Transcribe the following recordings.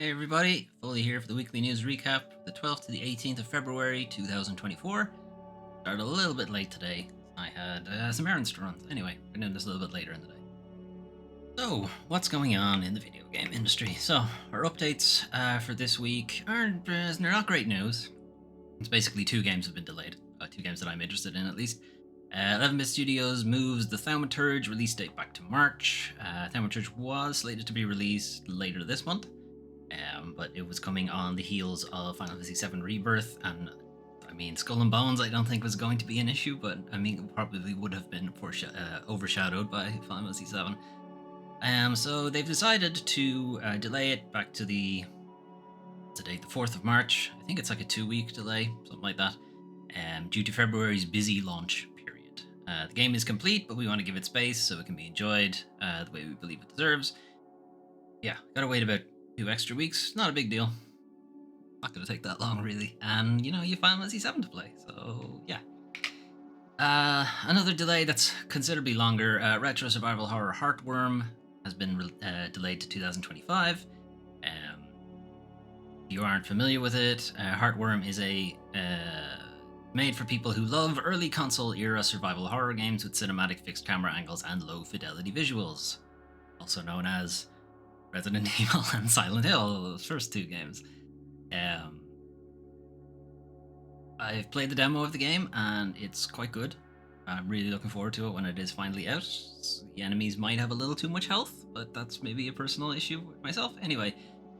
Hey everybody, Foley here for the weekly news recap, the 12th to the 18th of February 2024. Started a little bit late today. I had some errands to run. Anyway, we're doing this a little bit later in the day. So, what's going on in the video game industry? So, our updates for this week aren't they're not great news. It's basically two games have been delayed. Two games that I'm interested in at least. 11-Bit Studios moves the Thaumaturge release date back to March. Thaumaturge was slated to be released later this month. But it was coming on the heels of Final Fantasy VII Rebirth, and I mean, Skull and Bones I don't think was going to be an issue, but I mean, it probably would have been overshadowed by Final Fantasy VII. So they've decided to delay it back to the date, the 4th of March. I think it's like a 2-week delay, something like that, due to February's busy launch period. The game is complete, but we want to give it space so it can be enjoyed the way we believe it deserves. Yeah, gotta wait about 2 extra weeks, not a big deal. Not going to take that long, really. And, you have Final Fantasy VII to play, so yeah. Another delay that's considerably longer, retro survival horror Heartworm has been delayed to 2025. If you aren't familiar with it, Heartworm is a made for people who love early console era survival horror games with cinematic fixed camera angles and low fidelity visuals, also known as Resident Evil and Silent Hill, those first two games. I've played the demo of the game and it's quite good. I'm really looking forward to it when it is finally out. The enemies might have a little too much health, but that's maybe a personal issue with myself. Anyway,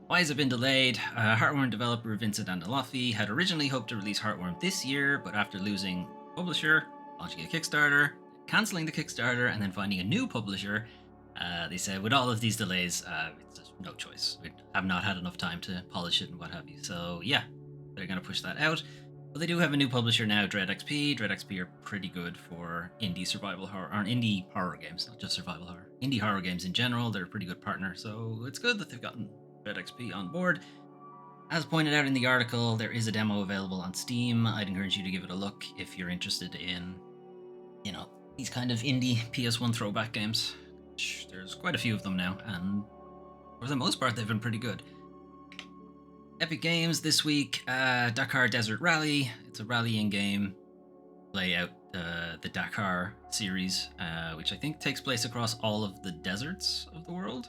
why has it been delayed? Heartworm developer Vincent Andolfi had originally hoped to release Heartworm this year, but after losing publisher, launching a Kickstarter, cancelling the Kickstarter, and then finding a new publisher, they said with all of these delays, it's just no choice. We have not had enough time to polish it and what have you. So yeah, they're going to push that out. But they do have a new publisher now, Dread XP. Dread XP are pretty good for indie survival horror, or indie horror games, not just survival horror. Indie horror games in general, they're a pretty good partner. So it's good that they've gotten Dread XP on board. As pointed out in the article, there is a demo available on Steam. I'd encourage you to give it a look if you're interested in, these kind of indie PS1 throwback games. There's quite a few of them now, and for the most part, they've been pretty good. Epic Games this week, Dakar Desert Rally. It's a rallying game. Play out the Dakar series, which I think takes place across all of the deserts of the world.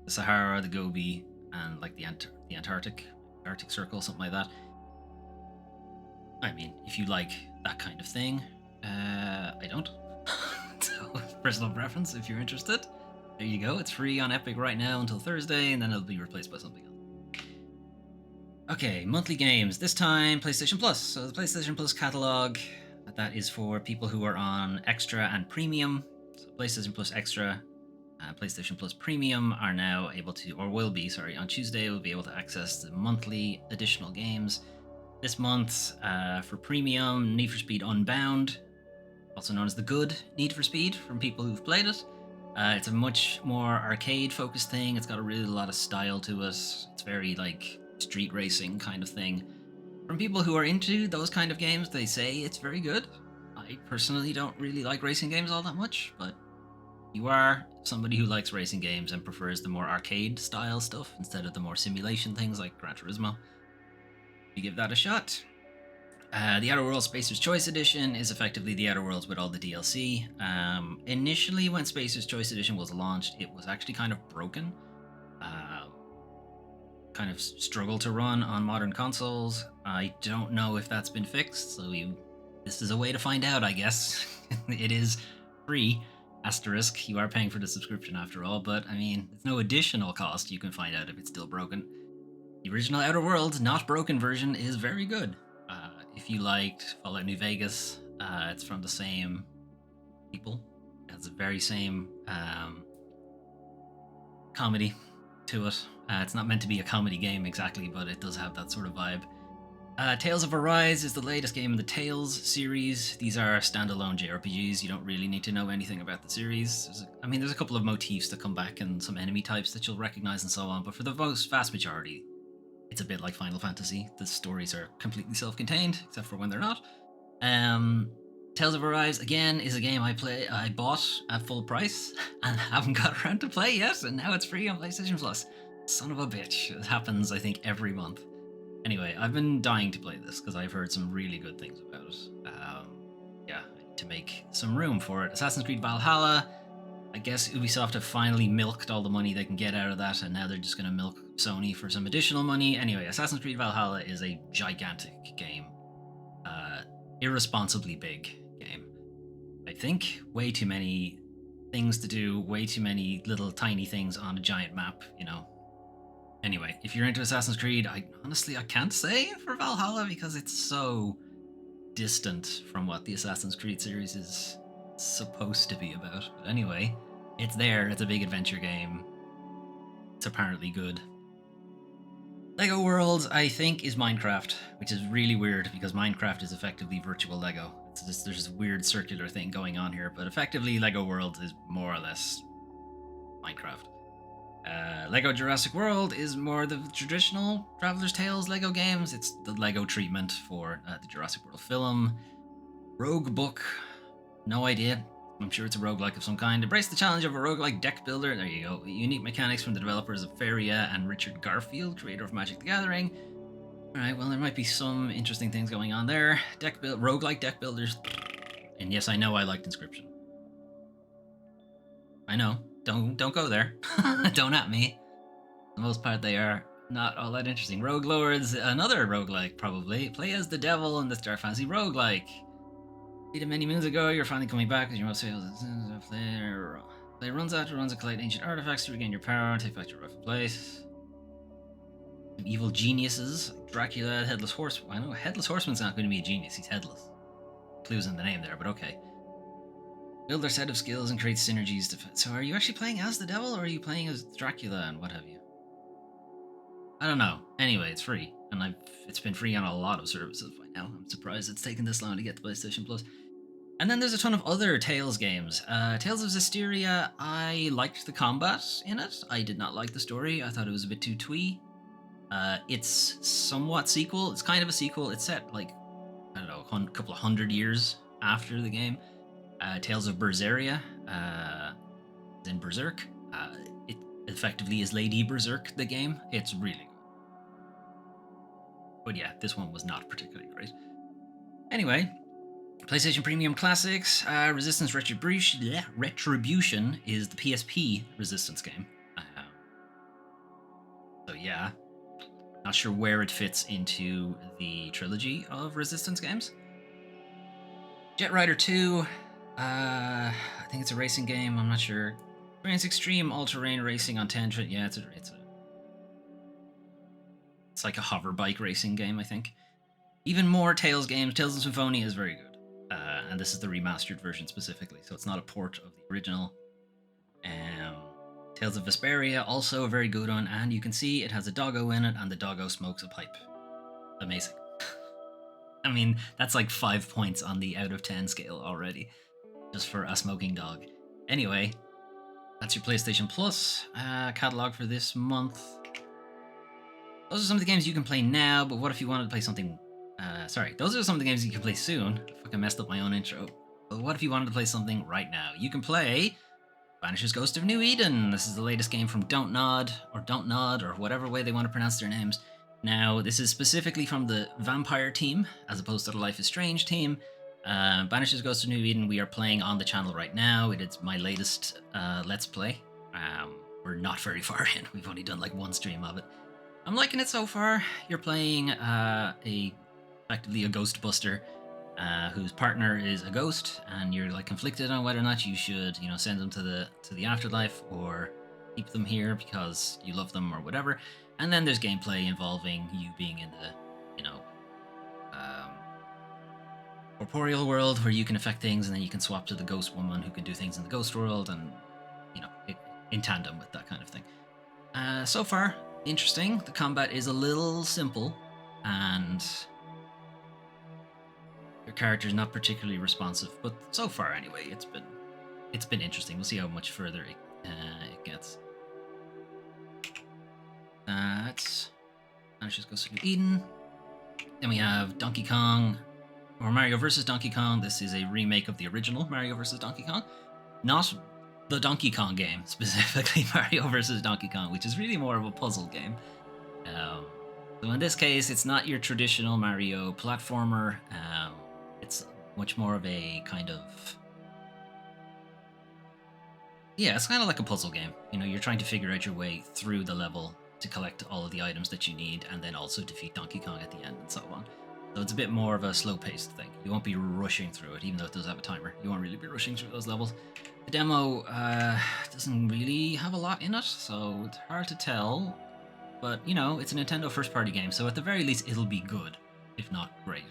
The Sahara, the Gobi, and like the Arctic Circle, something like that. I mean, if you like that kind of thing, I don't. So, personal preference, if you're interested. There you go. It's free on Epic right now until Thursday, and then it'll be replaced by something else. Okay, monthly games. This time, PlayStation Plus. So the PlayStation Plus catalog, that is for people who are on Extra and Premium. So PlayStation Plus Extra, PlayStation Plus Premium are now able to, or will be, sorry, on Tuesday, will be able to access the monthly additional games. This month, for Premium, Need for Speed Unbound, also known as the good Need for Speed, from people who've played it. It's a much more arcade-focused thing. It's got a really lot of style to it. It's very, street racing kind of thing. From people who are into those kind of games, they say it's very good. I personally don't really like racing games all that much, but you are somebody who likes racing games and prefers the more arcade-style stuff instead of the more simulation things like Gran Turismo. You give that a shot. The Outer Worlds Spacer's Choice Edition is effectively the Outer Worlds with all the DLC. Initially, when Spacer's Choice Edition was launched, it was actually kind of broken. Kind of struggled to run on modern consoles. I don't know if that's been fixed, so this is a way to find out, I guess. It is free, asterisk. You are paying for the subscription after all, but I mean, it's no additional cost. You can find out if it's still broken. The original Outer Worlds, not broken version is very good. If you liked Fallout New Vegas, it's from the same people. It has the very same comedy to it. It's not meant to be a comedy game exactly, but it does have that sort of vibe. Tales of Arise is the latest game in the Tales series. These are standalone JRPGs. You don't really need to know anything about the series. There's a couple of motifs that come back and some enemy types that you'll recognize and so on, but for the vast majority, it's a bit like Final Fantasy. The stories are completely self-contained, except for when they're not. Tales of Arise, again, is a game I bought at full price and haven't got around to play yet, and now it's free on PlayStation Plus. Son of a bitch. It happens, I think, every month. Anyway, I've been dying to play this because I've heard some really good things about it. Yeah, I need to make some room for it. Assassin's Creed Valhalla. I guess Ubisoft have finally milked all the money they can get out of that, and now they're just going to milk Sony for some additional money. Anyway, Assassin's Creed Valhalla is a gigantic game. Irresponsibly big game. I think way too many things to do, way too many little tiny things on a giant map, you know. Anyway, if you're into Assassin's Creed, I can't say for Valhalla because it's so distant from what the Assassin's Creed series is supposed to be about. But anyway, it's there, it's a big adventure game. It's apparently good. Lego Worlds, I think, is Minecraft, which is really weird because Minecraft is effectively virtual Lego. There's this weird circular thing going on here, but effectively Lego Worlds is more or less Minecraft. Lego Jurassic World is more the traditional Traveler's Tales Lego games. It's the Lego treatment for the Jurassic World film. Rogue Book, no idea. I'm sure it's a roguelike of some kind. Embrace the challenge of a roguelike deck builder. There you go. Unique mechanics from the developers of Feria and Richard Garfield, creator of Magic the Gathering. Alright, well, there might be some interesting things going on there. Roguelike deck builders. And yes, I know I liked Inscription. I know. Don't go there. Don't at me. For the most part, they are not all that interesting. Rogue Lords, another roguelike, probably. Play as the devil in the Star Fantasy roguelike. Beat many moons ago, you're finally coming back as your most failed player. Play runs out, runs to collect ancient artifacts to regain your power and take back your rightful place. Some evil geniuses. Dracula, Headless Horseman. I know Headless Horseman's not going to be a genius, he's headless. Clues in the name there, but okay. Build their set of skills and create synergies. So are you actually playing as the devil, or are you playing as Dracula and what have you? I don't know. Anyway, it's free, and it's been free on a lot of services by now. I'm surprised it's taken this long to get the PlayStation Plus. And then there's a ton of other Tales games. Tales of Zestiria, I liked the combat in it. I did not like the story. I thought it was a bit too twee. It's somewhat sequel. It's kind of a sequel. It's set like, I don't know, a couple of 100 years after the game. Tales of Berseria, in Berserk. It effectively is Lady Berserk, the game. It's really good. But yeah, this one was not particularly great. Anyway, PlayStation Premium Classics, Resistance Retribution is the PSP Resistance game. So yeah, not sure where it fits into the trilogy of Resistance games. Jet Rider 2, I think it's a racing game. I'm not sure. Experience extreme all-terrain racing on tangent. Yeah, it's like a hover bike racing game, I think. Even more Tales games. Tales of Symphonia is very good, and this is the remastered version specifically, so it's not a port of the original. Tales of Vesperia, also a very good one, and you can see it has a doggo in it, and the doggo smokes a pipe. Amazing. I mean, that's like 5 points on the out of 10 scale already, just for a smoking dog. Anyway, that's your PlayStation Plus catalog for this month. Those are some of the games you can play now, but what if you wanted to play something... those are some of the games you can play soon. I fucking messed up my own intro. But what if you wanted to play something right now? You can play Vanisher's Ghost of New Eden. This is the latest game from Don't Nod, or whatever way they want to pronounce their names. Now, this is specifically from the Vampire team, as opposed to the Life is Strange team. Vanisher's Ghost of New Eden, we are playing on the channel right now. It is my latest Let's Play. We're not very far in. We've only done like one stream of it. I'm liking it so far. You're playing effectively a Ghostbuster whose partner is a ghost, and you're like conflicted on whether or not you should, send them to the afterlife or keep them here because you love them or whatever. And then there's gameplay involving you being in the, corporeal world where you can affect things, and then you can swap to the ghost woman who can do things in the ghost world, and in tandem with that kind of thing. So far, interesting. The combat is a little simple, and your character's not particularly responsive. But so far, anyway, it's been interesting. We'll see how much further it gets. That's Vanisher's Ghost of New Eden. Then we have Donkey Kong, or Mario vs. Donkey Kong. This is a remake of the original Mario vs. Donkey Kong. Not the Donkey Kong game, specifically Mario versus Donkey Kong, which is really more of a puzzle game. Um, so in this case, it's not your traditional Mario platformer. It's much more of a kind of, yeah, it's kind of like a puzzle game. You know, you're trying to figure out your way through the level to collect all of the items that you need, and then also defeat Donkey Kong at the end and so on. So it's a bit more of a slow-paced thing. You won't be rushing through it, even though it does have a timer. You won't really be rushing through those levels. The demo doesn't really have a lot in it, so it's hard to tell. But, you know, it's a Nintendo first-party game, so at the very least, it'll be good, if not great.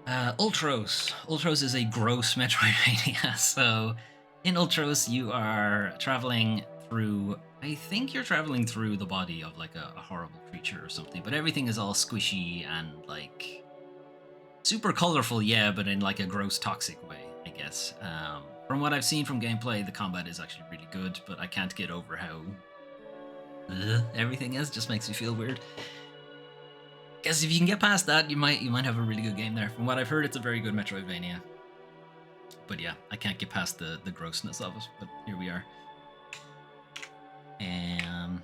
Ultros. Ultros is a gross Metroidvania. So in Ultros, you are traveling through, I think you're traveling through the body of like a horrible creature or something, but everything is all squishy and like super colorful, yeah, but in like a gross toxic way, I guess. From what I've seen from gameplay, the combat is actually really good, but I can't get over how everything is. Just makes me feel weird. Guess if you can get past that, you might have a really good game there. From what I've heard, it's a very good Metroidvania. But yeah, I can't get past the grossness of it. But here we are. And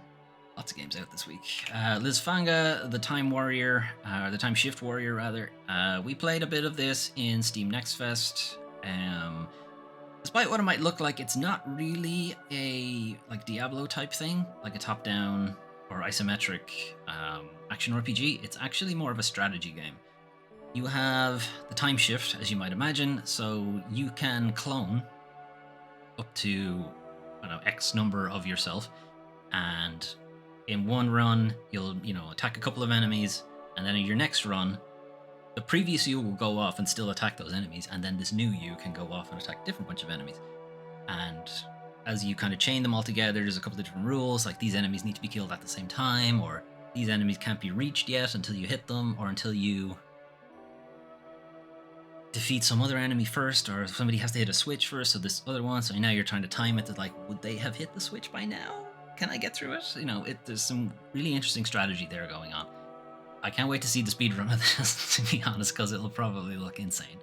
lots of games out this week. Lizfanga, the Time Warrior, the Time Shift Warrior rather. We played a bit of this in Steam Next Fest. Despite what it might look like, it's not really a like Diablo type thing, like a top-down or isometric action RPG. It's actually more of a strategy game. You have the time shift, as you might imagine, so you can clone up to X number of yourself, and in one run you'll attack a couple of enemies, and then in your next run the previous you will go off and still attack those enemies, and then this new you can go off and attack a different bunch of enemies. And as you kind of chain them all together, there's a couple of different rules, like these enemies need to be killed at the same time, or these enemies can't be reached yet until you hit them, or until you defeat some other enemy first, or somebody has to hit a switch first, so this other one, so now you're trying to time it to like, would they have hit the switch by now? Can I get through it? There's some really interesting strategy there going on. I can't wait to see the speedrun of this, to be honest, because it'll probably look insane.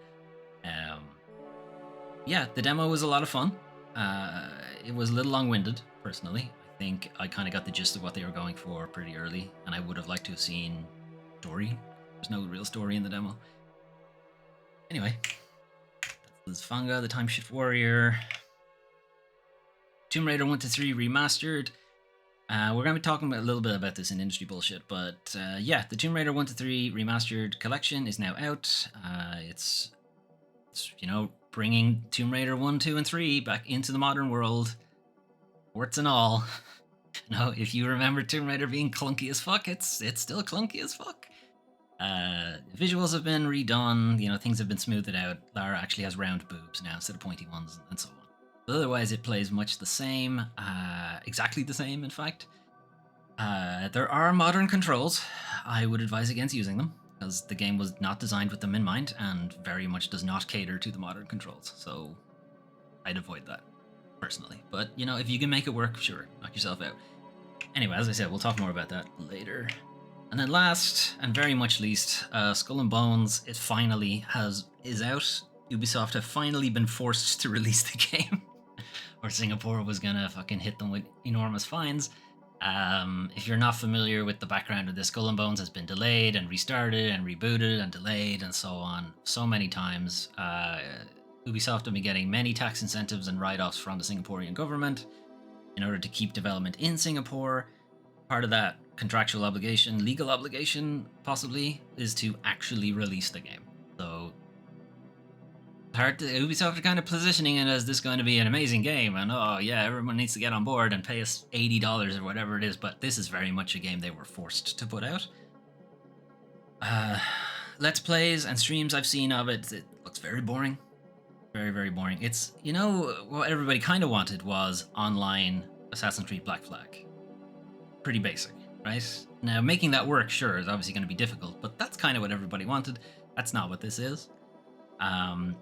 Yeah, the demo was a lot of fun. It was a little long-winded, personally. I think I kind of got the gist of what they were going for pretty early, and I would have liked to have seen story. There's no real story in the demo. Anyway, that's Lizfanga, the Time Shift Warrior. Tomb Raider 1 to 3 Remastered. We're going to be talking a little bit about this in Industry Bullshit, but yeah, the Tomb Raider 1 to 3 Remastered collection is now out. It's bringing Tomb Raider 1, 2, and 3 back into the modern world, warts and all. If you remember Tomb Raider being clunky as fuck, it's still clunky as fuck. Visuals have been redone, things have been smoothed out. Lara actually has round boobs now instead of pointy ones, and so on. But otherwise, it plays much the same, exactly the same, in fact. There are modern controls. I would advise against using them, because the game was not designed with them in mind, and very much does not cater to the modern controls, so I'd avoid that, personally. But, if you can make it work, sure, knock yourself out. Anyway, as I said, we'll talk more about that later. And then last, and very much least, Skull and Bones, it finally is out. Ubisoft have finally been forced to release the game, or Singapore was gonna fucking hit them with enormous fines. If you're not familiar with the background of this, Skull and Bones has been delayed and restarted and rebooted and delayed and so on so many times. Ubisoft have been getting many tax incentives and write-offs from the Singaporean government in order to keep development in Singapore. Part of that contractual obligation, legal obligation possibly, is to actually release the game. So Ubisoft are kind of positioning it as this going to be an amazing game, and oh yeah, everyone needs to get on board and pay us $80 or whatever it is, but this is very much a game they were forced to put out. Let's plays and streams I've seen of it looks very boring. Very, very boring. It's, what everybody kind of wanted was online Assassin's Creed Black Flag. Pretty basic, right? Now, making that work, sure, is obviously going to be difficult, but that's kind of what everybody wanted. That's not what this is.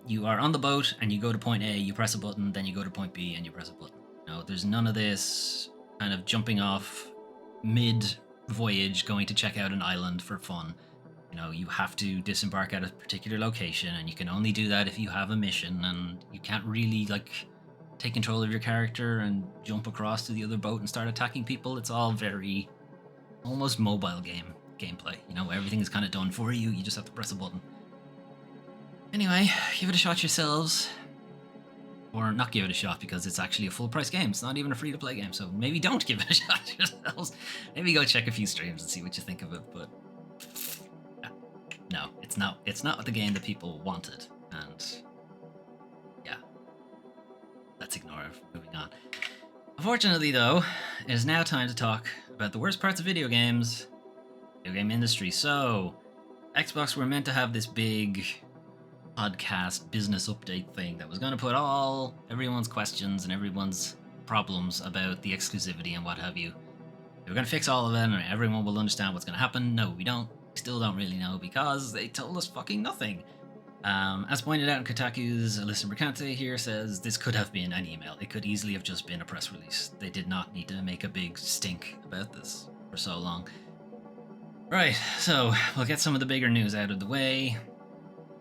You are on the boat and you go to point A, you press a button, then you go to point B and you press a button. There's none of this kind of jumping off mid-voyage going to check out an island for fun. You have to disembark at a particular location, and you can only do that if you have a mission, and you can't really, take control of your character and jump across to the other boat and start attacking people. It's all very almost mobile gameplay. You know, everything is kind of done for you. You just have to press a button. Anyway, give it a shot yourselves. Or not give it a shot, because it's actually a full price game. It's not even a free to play game, so maybe don't give it a shot yourselves. Maybe go check a few streams and see what you think of it. But no, it's not the game that people wanted. And yeah, let's ignore it. Moving on. Unfortunately, though, it is now time to talk about the worst parts of video game industry. So, Xbox were meant to have this big podcast business update thing that was going to put everyone's questions and everyone's problems about the exclusivity and what have you. They were going to fix all of it and everyone will understand what's going to happen. No, we don't. We still don't really know because they told us fucking nothing. As pointed out in Kotaku's Alyssa Mercante here says, this could have been an email. It could easily have just been a press release. They did not need to make a big stink about this for so long. Right, so we'll get some of the bigger news out of the way.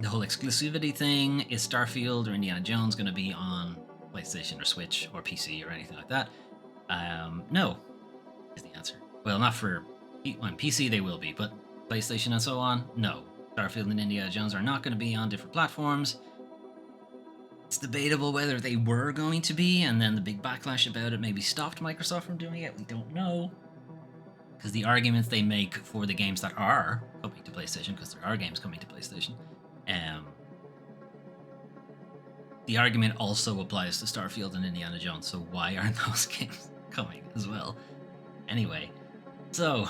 The whole exclusivity thing. Is Starfield or Indiana Jones going to be on PlayStation or Switch or PC or anything like that? No, is the answer. Well, not for on PC they will be, but PlayStation and so on, no. Starfield and Indiana Jones are not going to be on different platforms. It's debatable whether they were going to be, and then the big backlash about it maybe stopped Microsoft from doing it. We don't know. Because the arguments they make for the games that are coming to PlayStation, because there are games coming to PlayStation, the argument also applies to Starfield and Indiana Jones, so why aren't those games coming as well? Anyway, so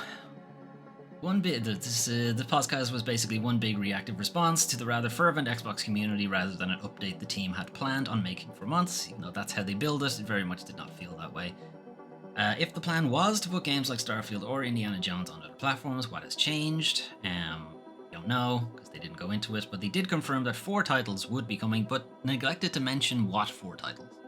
the podcast was basically one big reactive response to the rather fervent Xbox community rather than an update the team had planned on making for months. Even though that's how they build it, it very much did not feel that way. If the plan was to put games like Starfield or Indiana Jones on other platforms, what has changed? Don't know, because they didn't go into it, but they did confirm that 4 titles would be coming, but neglected to mention what 4 titles.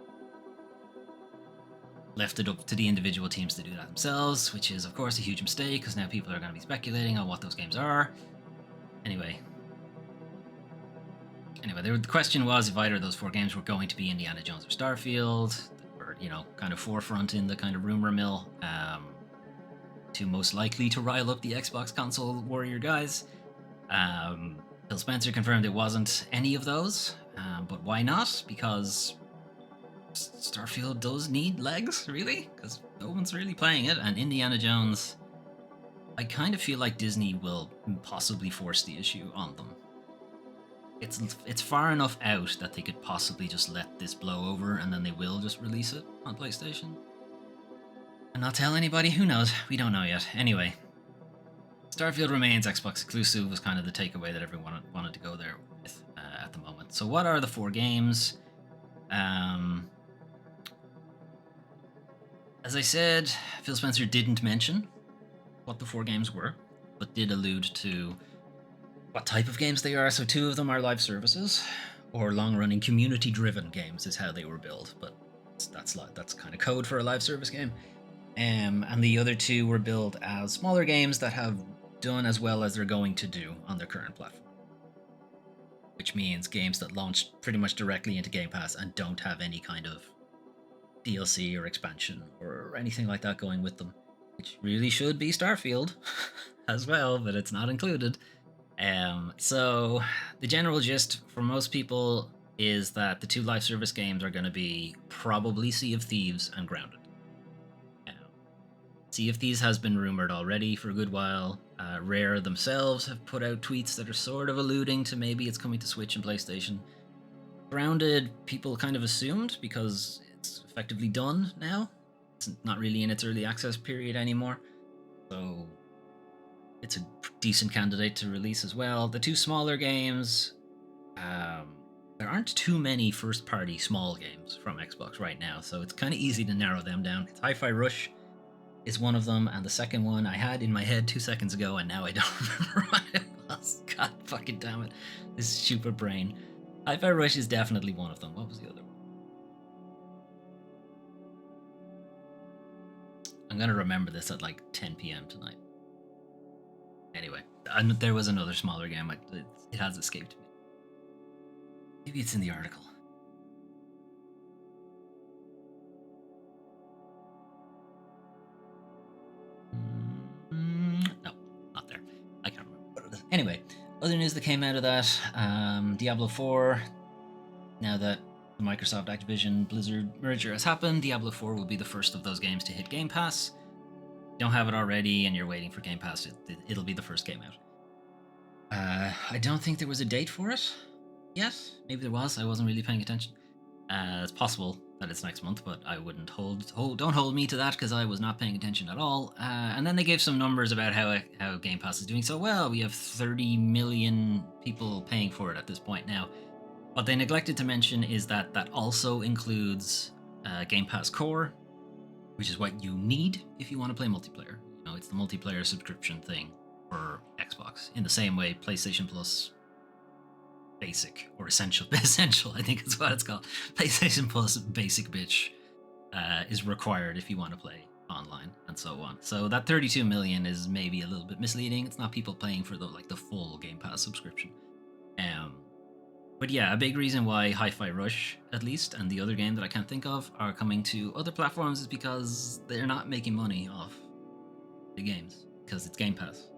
Left it up to the individual teams to do that themselves, which is, of course, a huge mistake, because now people are going to be speculating on what those games are. Anyway, the question was if either of those 4 games were going to be Indiana Jones or Starfield, or, kind of forefront in the kind of rumor mill, to most likely to rile up the Xbox console warrior guys. Phil Spencer confirmed it wasn't any of those, but why not? Because Starfield does need legs, really, because no one's really playing it, and Indiana Jones, I kind of feel like Disney will possibly force the issue on them. It's far enough out that they could possibly just let this blow over, and then they will just release it on PlayStation. And not tell anybody, who knows, we don't know yet. Anyway, Starfield remains Xbox exclusive was kind of the takeaway that everyone wanted to go there with at the moment. So what are the 4 games? As I said, Phil Spencer didn't mention what the 4 games were, but did allude to what type of games they are. So 2 of them are live services, or long-running community-driven games is how they were built, but that's kind of code for a live service game. And the other 2 were built as smaller games that have done as well as they're going to do on their current platform. Which means games that launch pretty much directly into Game Pass and don't have any kind of DLC or expansion or anything like that going with them, which really should be Starfield as well, but it's not included. So the general gist for most people is that the 2 live service games are going to be probably Sea of Thieves and Grounded. Sea of Thieves has been rumored already for a good while. Rare themselves have put out tweets that are sort of alluding to maybe it's coming to Switch and PlayStation. Grounded, people kind of assumed because it's effectively done now. It's not really in its early access period anymore, so it's a decent candidate to release as well. The 2 smaller games, there aren't too many first-party small games from Xbox right now, so it's kind of easy to narrow them down. It's Hi-Fi Rush is one of them, and the second one I had in my head 2 seconds ago, and now I don't remember what it was. God fucking damn it. This stupid brain. Hi-Fi Rush is definitely one of them. What was the other one? I'm going to remember this at like 10 p.m. tonight. Anyway, there was another smaller game. It has escaped me. Maybe it's in the article. Other news that came out of that, Diablo 4. Now that the Microsoft Activision Blizzard merger has happened, Diablo 4 will be the first of those games to hit Game Pass. If you don't have it already and you're waiting for Game Pass, it'll be the first game out. I don't think there was a date for it yet. Maybe there was. I wasn't really paying attention. It's possible that it's next month, but I wouldn't don't hold me to that because I was not paying attention at all. And then they gave some numbers about how Game Pass is doing so well. We have 30 million people paying for it at this point now. What they neglected to mention is that that also includes Game Pass Core, which is what you need if you want to play multiplayer. You know, it's the multiplayer subscription thing for Xbox, in the same way PlayStation Plus Basic or Essential, I think is what it's called. PlayStation Plus Basic Bitch is required if you want to play online and so on. So that 32 million is maybe a little bit misleading. It's not people paying for the full Game Pass subscription. But yeah, a big reason why Hi-Fi Rush, at least, and the other game that I can't think of, are coming to other platforms is because they're not making money off the games, because it's Game Pass.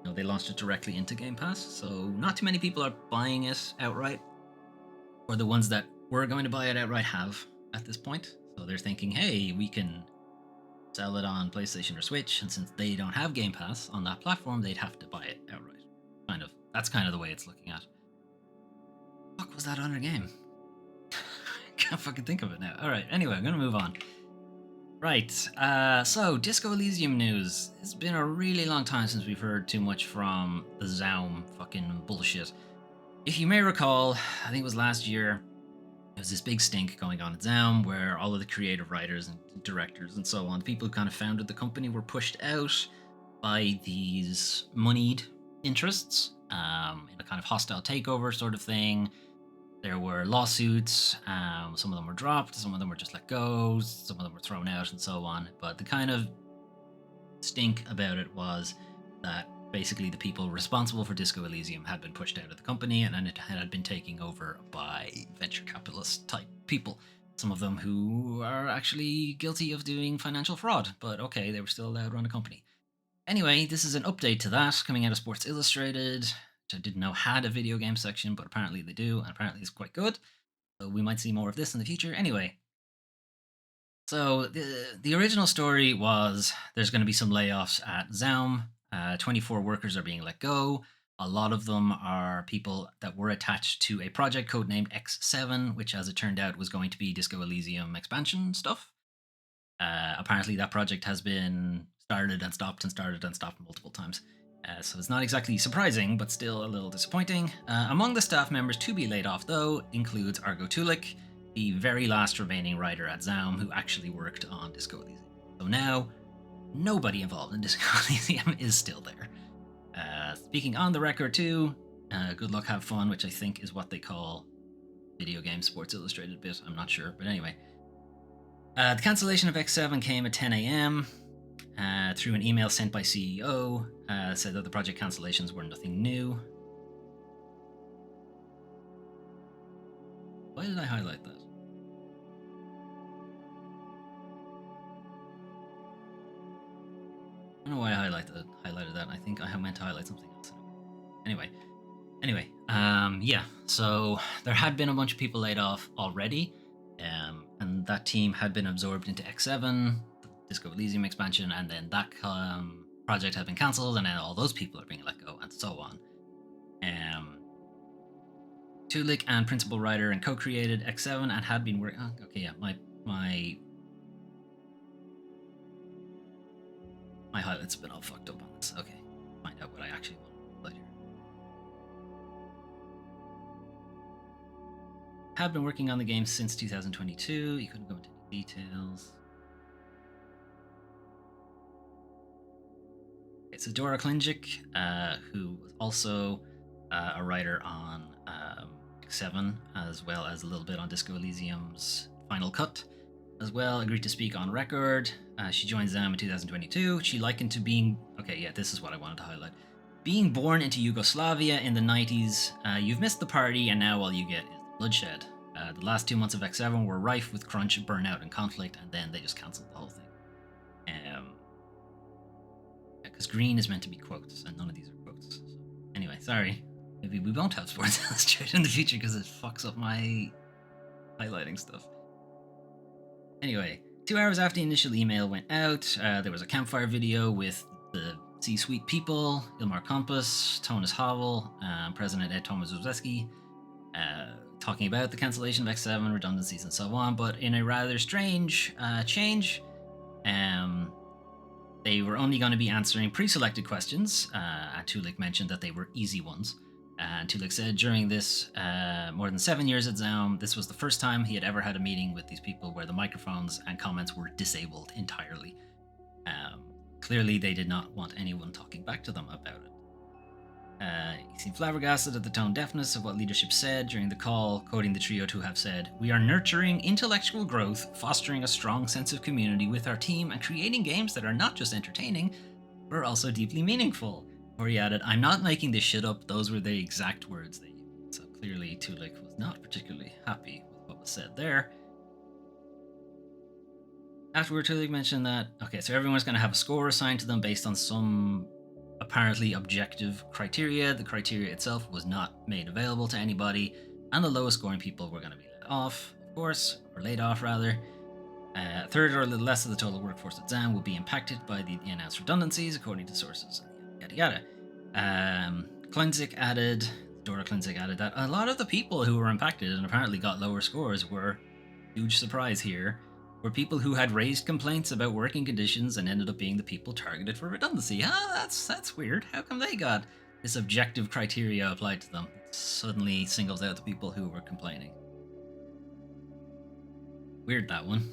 You know, they launched it directly into Game Pass, so not too many people are buying it outright, or the ones that were going to buy it outright have at this point. So they're thinking, hey, we can sell it on PlayStation or Switch, and since they don't have Game Pass on that platform, they'd have to buy it outright. That's kind of the way it's looking at. Fuck was that other game? Can't fucking think of it now. All right. Anyway, I'm gonna move on. Right. So Disco Elysium news. It's been a really long time since we've heard too much from the Zaum fucking bullshit. If you may recall, I think it was last year, there was this big stink going on at Zaum where all of the creative writers and directors and so on, the people who kind of founded the company, were pushed out by these moneyed interests in a kind of hostile takeover sort of thing. There were lawsuits. Some of them were dropped. Some of them were just let go. Some of them were thrown out and so on. But the kind of stink about it was that basically the people responsible for Disco Elysium had been pushed out of the company, and it had been taken over by venture capitalist type people. Some of them who are actually guilty of doing financial fraud. But okay, they were still allowed to run a company. Anyway, this is an update to that coming out of Sports Illustrated, which I didn't know had a video game section, but apparently they do, and apparently it's quite good. So we might see more of this in the future. Anyway, so the original story was there's going to be some layoffs at Zaum. 24 workers are being let go. A lot of them are people that were attached to a project codenamed X7, which, as it turned out, was going to be Disco Elysium expansion stuff. Apparently, that project has been started and stopped multiple times. So it's not exactly surprising, but still a little disappointing. Among the staff members to be laid off, though, includes Argo Tulik, the very last remaining writer at Zaum who actually worked on Disco Elysium. So now, nobody involved in Disco Elysium is still there. Speaking on the record, too, good luck, have fun, which I think is what they call video game Sports Illustrated bit. I'm not sure, but anyway. The cancellation of X7 came at 10 a.m. Through an email sent by CEO, said that the project cancellations were nothing new. Why did I highlight that? I don't know why I highlighted that. I think I meant to highlight something else. Anyway, yeah. So there had been a bunch of people laid off already, and that team had been absorbed into X7, the Disco Elysium expansion, and then that project had been cancelled, and then all those people are being let go, and so on. Tulik and principal writer and co-created X7 and had been working. Okay, yeah, my highlights have been all fucked up on this. Okay, find out what I actually want to highlight here. Had been working on the game since 2022. You couldn't go into any details. Okay, so Dora Klingic, who was also a writer on X7, as well as a little bit on Disco Elysium's Final Cut, as well, agreed to speak on record. She joined Zaum in 2022. She likened to being... Okay, yeah, this is what I wanted to highlight. Being born into Yugoslavia in the 90s, you've missed the party, and now all you get is bloodshed. The last 2 months of X7 were rife with crunch, burnout, and conflict, and then they just cancelled the whole thing. Because green is meant to be quotes, and none of these are quotes. So, anyway, sorry. maybe we won't have Sports Illustrated in the future because it fucks up my highlighting stuff. Anyway, 2 hours after the initial email went out, there was a campfire video with the C-suite people, Ilmar Kompas, Tonis Havel, President Ed Thomas Wozzeski, talking about the cancellation of X7, redundancies, and so on. But in a rather strange change, they were only going to be answering pre-selected questions. And Tulik mentioned that they were easy ones. And Tulik said during this more than 7 years at Zaum, this was the first time he had ever had a meeting with these people where the microphones and comments were disabled entirely. Clearly, they did not want anyone talking back to them about it. He seemed flabbergasted at the tone deafness of what leadership said during the call, quoting the trio to have said, "We are nurturing intellectual growth, fostering a strong sense of community with our team, and creating games that are not just entertaining, but are also deeply meaningful." Or he added, "I'm not making this shit up, those were the exact words they used." So clearly Tulik was not particularly happy with what was said there. Afterward, Tulik mentioned that, okay, so everyone's going to have a score assigned to them based on some apparently objective criteria. The criteria itself was not made available to anybody, and the lowest scoring people were going to be let off, of course, or laid off rather. A third or a little less of the total workforce at Zaum will be impacted by the announced redundancies, according to sources. Yada yada. Dora Klinzik added that a lot of the people who were impacted and apparently got lower scores were, huge surprise here, were people who had raised complaints about working conditions and ended up being the people targeted for redundancy. That's weird. How come they got this objective criteria applied to them? It suddenly singles out the people who were complaining. Weird, that one.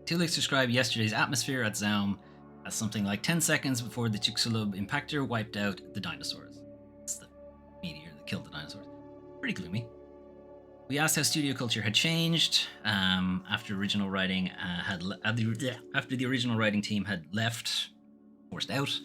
Tulik described yesterday's atmosphere at Zaum as something like 10 seconds before the Chicxulub impactor wiped out the dinosaurs. It's the meteor that killed the dinosaurs. Pretty gloomy. We asked how studio culture had changed after the original writing team had left, forced out,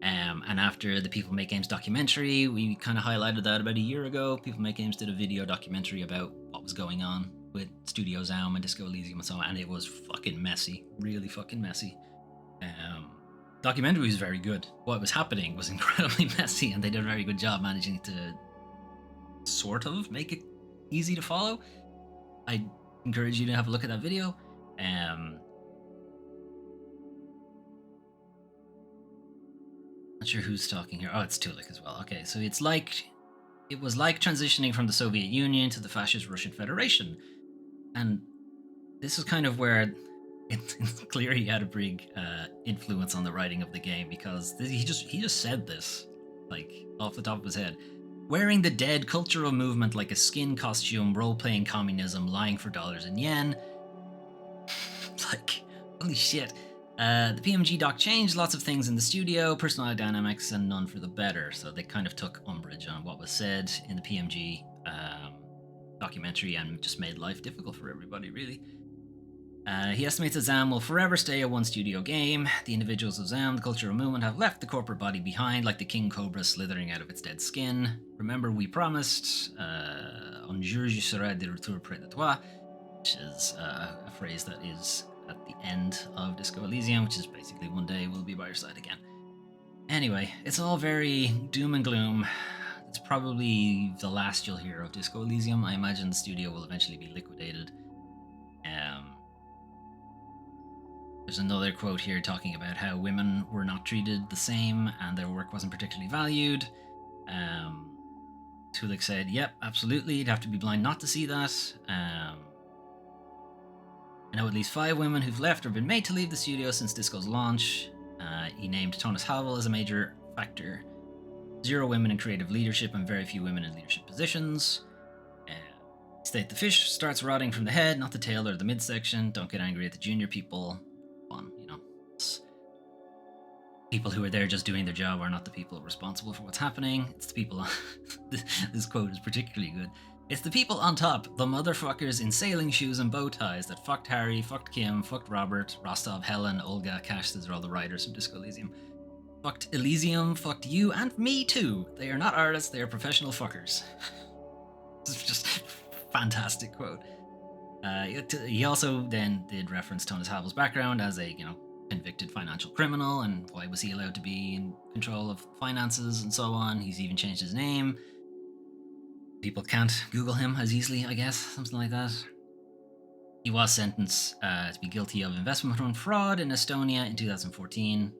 and after the People Make Games documentary. We kind of highlighted that about a year ago. People Make Games did a video documentary about what was going on with Studio Zaum and Disco Elysium and so on, and it was fucking messy, really fucking messy. Documentary was very good. What was happening was incredibly messy, and they did a very good job managing to sort of make it easy to follow. I encourage you to have a look at that video. Not sure who's talking here. Oh, it's Tulik as well. Okay, so it was like transitioning from the Soviet Union to the fascist Russian Federation, and this is kind of where it's clear he had a big influence on the writing of the game, because he just said this like off the top of his head. Wearing the dead cultural movement like a skin costume, role-playing communism, lying for dollars and yen. Like, holy shit. The PMG doc changed lots of things in the studio, personality dynamics, and none for the better. So they kind of took umbrage on what was said in the PMG documentary and just made life difficult for everybody, really. He estimates that Zaum will forever stay a one-studio game. The individuals of Zaum, the cultural movement, have left the corporate body behind, like the king cobra slithering out of its dead skin. Remember, we promised, un jour je serai de retour près de toi, which is a phrase that is at the end of Disco Elysium, which is basically one day we'll be by your side again. Anyway, it's all very doom and gloom. It's probably the last you'll hear of Disco Elysium. I imagine the studio will eventually be liquidated. There's another quote here talking about how women were not treated the same and their work wasn't particularly valued. Tulik said, yep, absolutely, you'd have to be blind not to see that. I know at least 5 women who've left or been made to leave the studio since Disco's launch. He named Tonis Havel as a major factor. 0 women in creative leadership and very few women in leadership positions. State the fish starts rotting from the head, not the tail or the midsection. Don't get angry at the junior people. People who are there just doing their job are not the people responsible for what's happening. It's the people this quote is particularly good. It's the people on top, the motherfuckers in sailing shoes and bow ties that fucked Harry, fucked Kim, fucked Robert, Rostov, Helen, Olga, Cash, these are all the writers from Disco Elysium. Fucked Elysium, fucked you, and me too. They are not artists, they are professional fuckers. This is just a fantastic quote. He also then did reference Tonis Havel's background as a, convicted financial criminal, and why was he allowed to be in control of finances and so on. He's even changed his name. People can't Google him as easily, I guess, something like that. He was sentenced to be guilty of investment fund fraud in Estonia in 2014.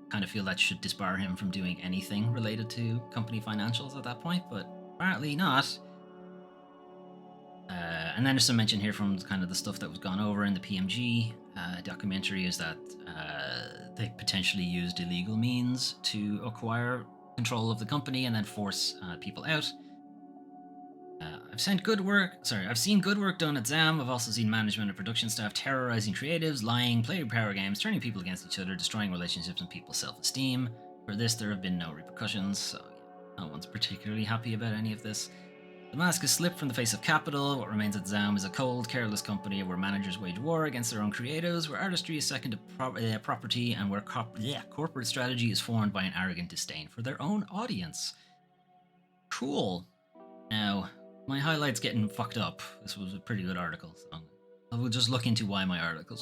Kind of feel that should disbar him from doing anything related to company financials at that point, but apparently not. And then there's some mention here from kind of the stuff that was gone over in the PMG documentary is that they potentially used illegal means to acquire control of the company and then force people out. I've seen good work done at ZAM. I've also seen management and production staff terrorizing creatives, lying, playing power games, turning people against each other, destroying relationships and people's self-esteem. For this, there have been no repercussions, so no one's particularly happy about any of this. The mask has slipped from the face of capital. What remains at ZAM is a cold, careless company where managers wage war against their own creatives, where artistry is second to property, and where corporate strategy is formed by an arrogant disdain for their own audience. Cool. Now, my highlights getting fucked up. This was a pretty good article, so I will just look into why my highlights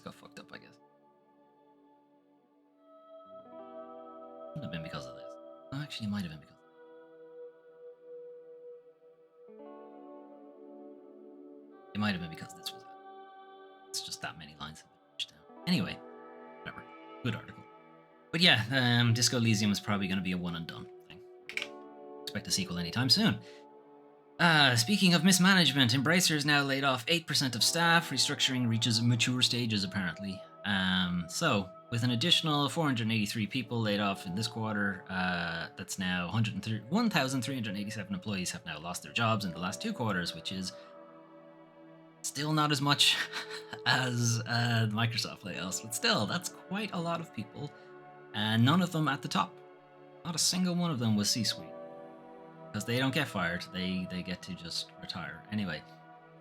got fucked up, I guess. Wouldn't have been because of this. Actually, it might have been because. It might have been because this was. It's just that many lines have been pushed down. Anyway, whatever. Good article. But yeah, Disco Elysium is probably going to be a one and done thing. Expect a sequel anytime soon. Speaking of mismanagement, Embracer has now laid off 8% of staff. Restructuring reaches mature stages, apparently. So, with an additional 483 people laid off in this quarter, that's now 1,387 employees have now lost their jobs in the last 2 quarters, which is still not as much as Microsoft layoffs, but still, that's quite a lot of people, and none of them at the top. Not a single one of them was C-suite. Because they don't get fired, they get to just retire. Anyway,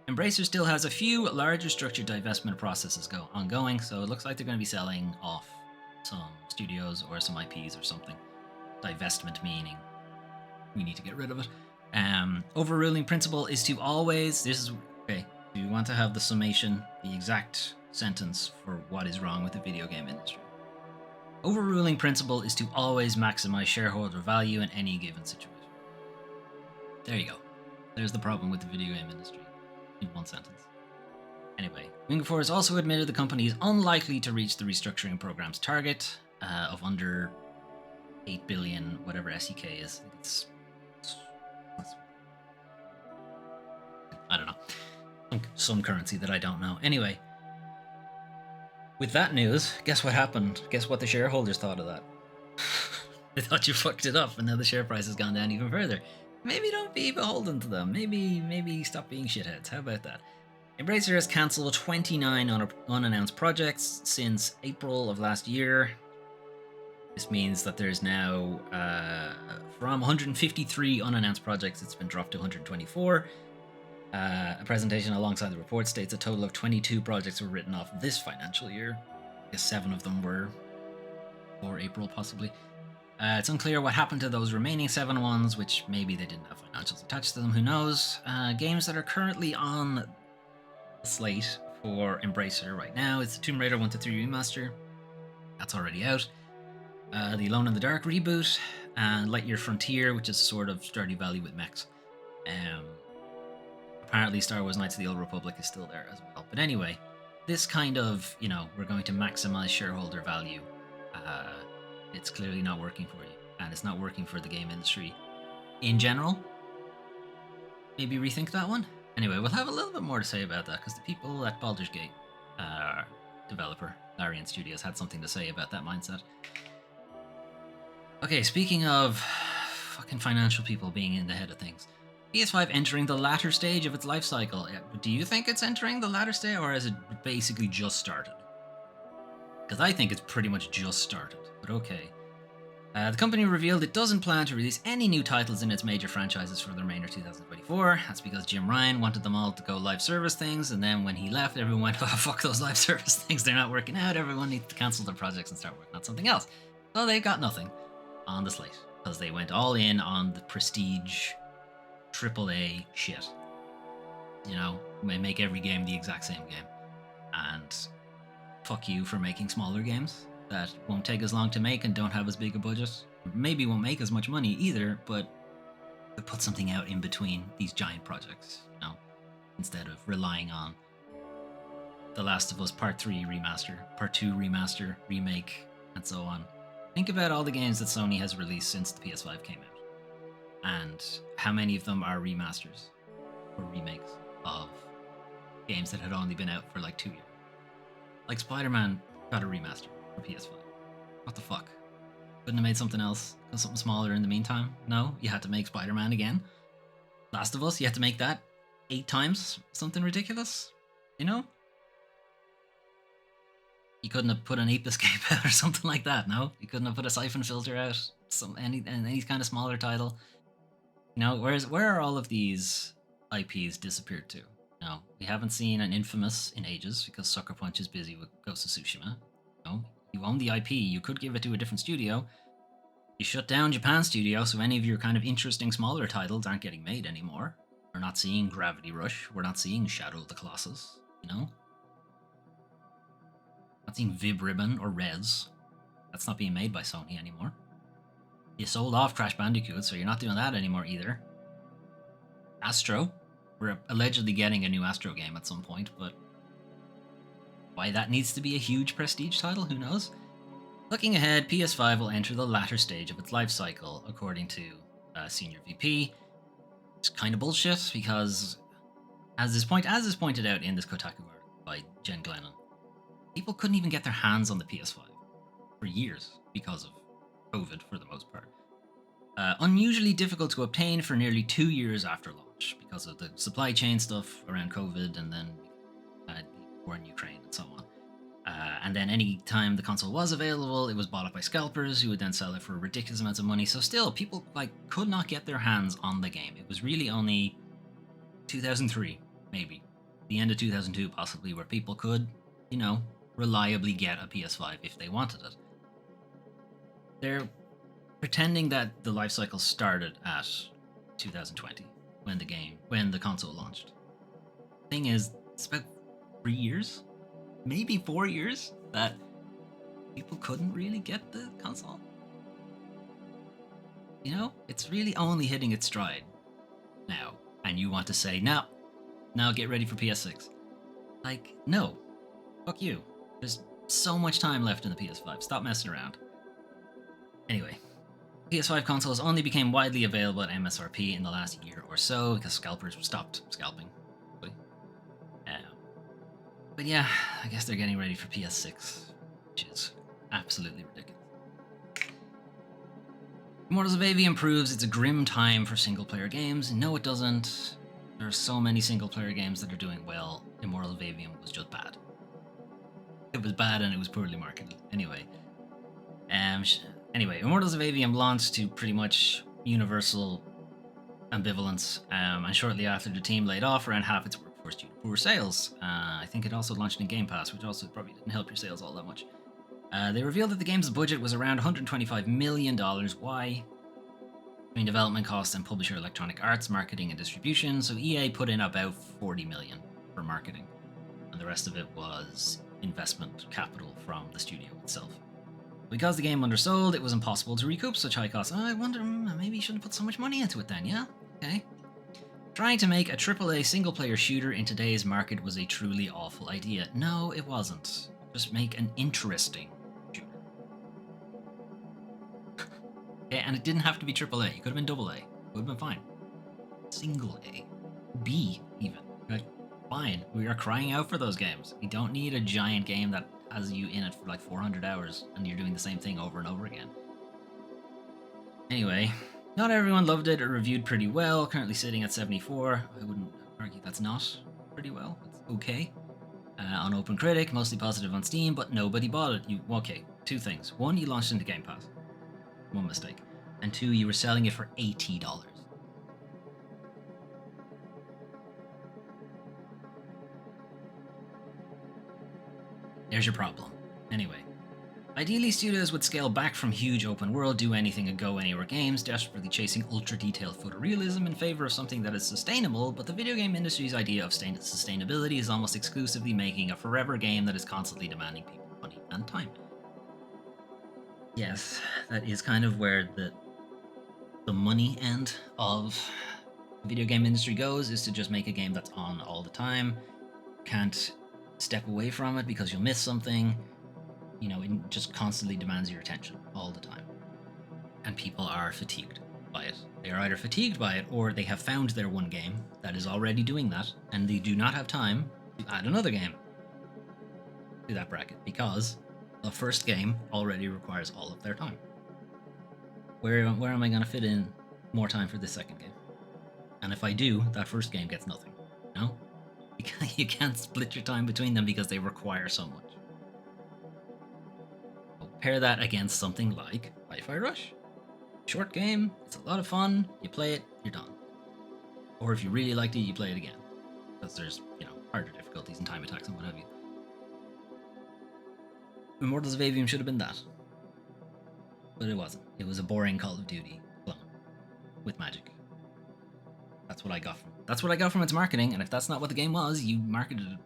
Embracer still has a few larger structured divestment processes ongoing, so it looks like they're going to be selling off some studios or some IPs or something. Divestment meaning we need to get rid of it. Overruling principle is to always... Okay, do you want to have the summation, the exact sentence for what is wrong with the video game industry? Overruling principle is to always maximize shareholder value in any given situation. There you go. There's the problem with the video game industry in one sentence. Anyway, Wing4 has also admitted the company is unlikely to reach the restructuring program's target of under 8 billion, whatever SEK is. I don't know. Some currency that I don't know. Anyway, with that news, guess what happened? Guess what the shareholders thought of that? They thought you fucked it up, and now the share price has gone down even further. Maybe don't be beholden to them. Maybe stop being shitheads. How about that? Embracer has cancelled 29 unannounced projects since April of last year. This means that there's now, from 153 unannounced projects, it's been dropped to 124. A presentation alongside the report states a total of 22 projects were written off this financial year. I guess 7 of them were for April, possibly. It's unclear what happened to those remaining 7 ones, which maybe they didn't have financials attached to them, who knows. Games that are currently on the slate for Embracer right now, it's the Tomb Raider 1-3 remaster. That's already out. The Alone in the Dark reboot, and Lightyear Frontier, which is sort of Stardew Valley with mechs. Apparently Star Wars Knights of the Old Republic is still there as well. But anyway, this kind of, we're going to maximize shareholder value, it's clearly not working for you, and it's not working for the game industry in general. Maybe rethink that one. Anyway, we'll have a little bit more to say about that, because the people at Baldur's Gate developer Larian Studios had something to say about that mindset. Okay, speaking of fucking financial people being in the head of things, PS5 entering the latter stage of its life cycle. Do you think it's entering the latter stage, or has it basically just started? Because I think it's pretty much just started, but okay. The company revealed it doesn't plan to release any new titles in its major franchises for the remainder of 2024. That's because Jim Ryan wanted them all to go live service things, and then when he left, everyone went, oh, fuck those live service things, they're not working out, everyone needs to cancel their projects and start working on something else. So they got nothing on the slate, because they went all in on the prestige AAA shit. Make every game the exact same game. And fuck you for making smaller games that won't take as long to make and don't have as big a budget. Maybe won't make as much money either, but to put something out in between these giant projects, instead of relying on The Last of Us Part 3 remaster, Part 2 remaster, remake, and so on. Think about all the games that Sony has released since the PS5 came out, and how many of them are remasters or remakes of games that had only been out for like 2 years. Like Spider-Man got a remaster for PS5. What the fuck? Couldn't have made something else, something smaller in the meantime? No, you had to make Spider-Man again. Last of Us, you had to make that 8 times? Something ridiculous? You know? You couldn't have put an Ape Escape out or something like that, no? You couldn't have put a Siphon Filter out, any kind of smaller title. Where are all of these IPs disappeared to? No, we haven't seen an Infamous in ages because Sucker Punch is busy with Ghost of Tsushima. No, you own the IP, you could give it to a different studio. You shut down Japan Studio, so any of your kind of interesting smaller titles aren't getting made anymore. We're not seeing Gravity Rush, we're not seeing Shadow of the Colossus, Not seeing Vib Ribbon or Rez. That's not being made by Sony anymore. You sold off Crash Bandicoot, so you're not doing that anymore either. Astro. We're allegedly getting a new Astro game at some point, but why that needs to be a huge prestige title, who knows? Looking ahead, PS5 will enter the latter stage of its life cycle, according to Senior VP. It's kind of bullshit because, as is pointed out in this Kotaku article by Jen Glennon, people couldn't even get their hands on the PS5 for years because of COVID, for the most part. Unusually difficult to obtain for nearly 2 years after launch because of the supply chain stuff around COVID and then the war in Ukraine and so on. And then any time the console was available, it was bought up by scalpers who would then sell it for ridiculous amounts of money. So still, people could not get their hands on the game. It was really only 2003, maybe, the end of 2002 possibly, where people could, reliably get a PS5 if they wanted it. They're pretending that the life cycle started at 2020 when the console launched. Thing is, it's about 3 years, maybe 4 years, that people couldn't really get the console. It's really only hitting its stride now, and you want to say, now get ready for PS6. No, fuck you. There's so much time left in the PS5. Stop messing around. Anyway, PS5 consoles only became widely available at MSRP in the last year or so because scalpers stopped scalping. But yeah, I guess they're getting ready for PS6, which is absolutely ridiculous. Immortals of Aveum proves it's a grim time for single-player games. No, it doesn't. There are so many single-player games that are doing well. Immortals of Aveum was just bad. It was bad and it was poorly marketed. Anyway, Immortals of Aveum launched to pretty much universal ambivalence, and shortly after the team laid off around half its workforce due to poor sales. I think it also launched in Game Pass, which also probably didn't help your sales all that much. They revealed that the game's budget was around $125 million. Why? Between development costs and publisher Electronic Arts marketing and distribution, so EA put in about $40 million for marketing, and the rest of it was investment capital from the studio itself. Because the game undersold, it was impossible to recoup such high costs. I wonder, maybe you shouldn't put so much money into it then, yeah? Okay. Trying to make a AAA single-player shooter in today's market was a truly awful idea. No, it wasn't. Just make an interesting shooter. Okay, and it didn't have to be AAA. It could have been AA. It would have been fine. Single A. B, even. Fine. We are crying out for those games. We don't need a giant game that has you in it for 400 hours and you're doing the same thing over and over again. Anyway, not everyone loved it. It reviewed pretty well, currently sitting at 74. I wouldn't argue that's not pretty well. It's okay. On OpenCritic, mostly positive on Steam, but nobody bought it. Okay, 2 things. 1, you launched into Game Pass. 1 mistake. And 2, you were selling it for $80. There's your problem. Anyway, ideally studios would scale back from huge open world, do anything and go anywhere games, desperately chasing ultra detailed photorealism in favor of something that is sustainable, but the video game industry's idea of sustainability is almost exclusively making a forever game that is constantly demanding people money and time. Yes, that is kind of where the money end of the video game industry goes, is to just make a game that's on all the time. Can't step away from it because you'll miss something. It just constantly demands your attention all the time. And people are fatigued by it. They are either fatigued by it or they have found their one game that is already doing that and they do not have time to add another game to that bracket because the first game already requires all of their time. Where am I going to fit in more time for this second game? And if I do, that first game gets nothing. No? You can't split your time between them because they require so much. Pair that against something like Hi-Fi Rush. Short game, it's a lot of fun, you play it, you're done. Or if you really liked it, you play it again. Because there's, harder difficulties and time attacks and what have you. Immortals of Aveum should have been that. But it wasn't. It was a boring Call of Duty clone. With magic. That's what I got from its marketing, and if that's not what the game was, you marketed it.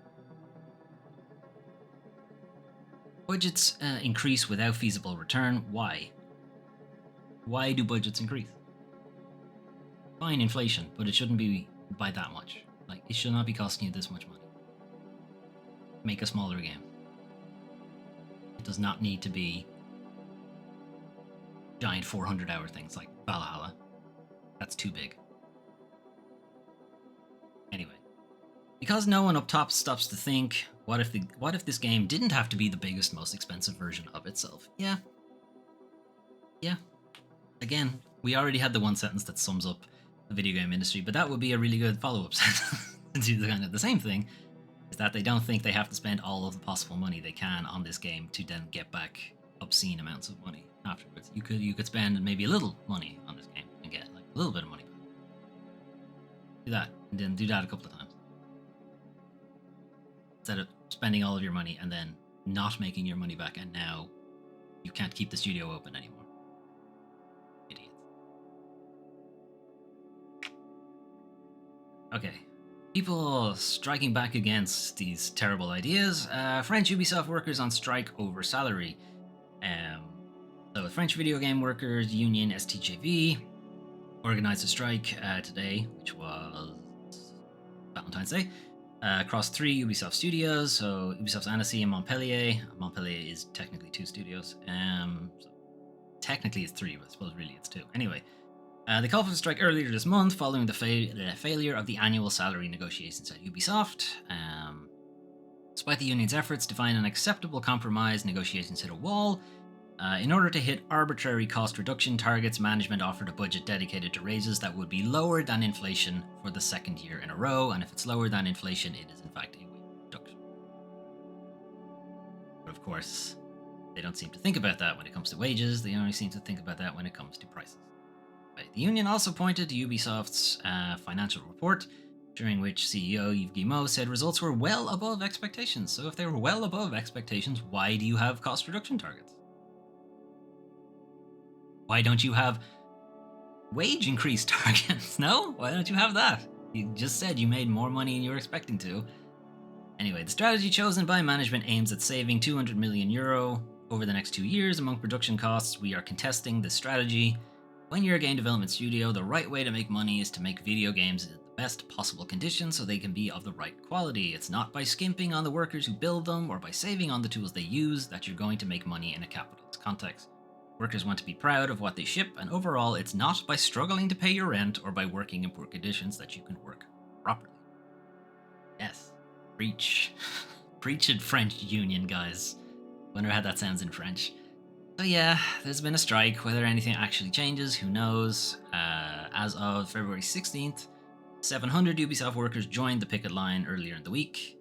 Budgets increase without feasible return. Why? Why do budgets increase? Fine, inflation, but it shouldn't be by that much. It should not be costing you this much money. Make a smaller game. It does not need to be giant 400-hour things like Valhalla. That's too big. Anyway, because no one up top stops to think, what if this game didn't have to be the biggest, most expensive version of itself? Yeah. Again, we already had the one sentence that sums up the video game industry, but that would be a really good follow-up sentence to do kind of the same thing, is that they don't think they have to spend all of the possible money they can on this game to then get back obscene amounts of money afterwards. You could spend maybe a little money on this game and get a little bit of money back. Do that, and then do that a couple of times. Instead of spending all of your money and then not making your money back, and now you can't keep the studio open anymore. Idiots. Okay. People striking back against these terrible ideas. French Ubisoft workers on strike over salary. So the French Video Game Workers Union, STJV, organized a strike today, which was Valentine's Day, across 3 Ubisoft studios. So Ubisoft's Annecy and Montpellier. Montpellier is technically 2 studios. So technically it's 3, but I suppose really it's 2. Anyway. They called for the strike earlier this month following the failure of the annual salary negotiations at Ubisoft. Despite the union's efforts to find an acceptable compromise, negotiations hit a wall. In order to hit arbitrary cost reduction targets, management offered a budget dedicated to raises that would be lower than inflation for the second year in a row, and if it's lower than inflation, it is in fact a wage reduction. But of course, they don't seem to think about that when it comes to wages, they only seem to think about that when it comes to prices. The union also pointed to Ubisoft's financial report, during which CEO Yves Guillemot said results were well above expectations. So if they were well above expectations, why do you have cost reduction targets? Why don't you have wage increase targets? No? Why don't you have that? You just said you made more money than you were expecting to. Anyway, the strategy chosen by management aims at saving €200 million over the next 2 years among production costs. We are contesting this strategy. When you're a game development studio, the right way to make money is to make video games in the best possible conditions so they can be of the right quality. It's not by skimping on the workers who build them or by saving on the tools they use that you're going to make money in a capitalist context. Workers want to be proud of what they ship, and overall, it's not by struggling to pay your rent or by working in poor conditions that you can work properly. Yes, preach. Preach it, French union, guys. Wonder how that sounds in French. So yeah, there's been a strike. Whether anything actually changes, who knows? As of February 16th, 700 Ubisoft workers joined the picket line earlier in the week.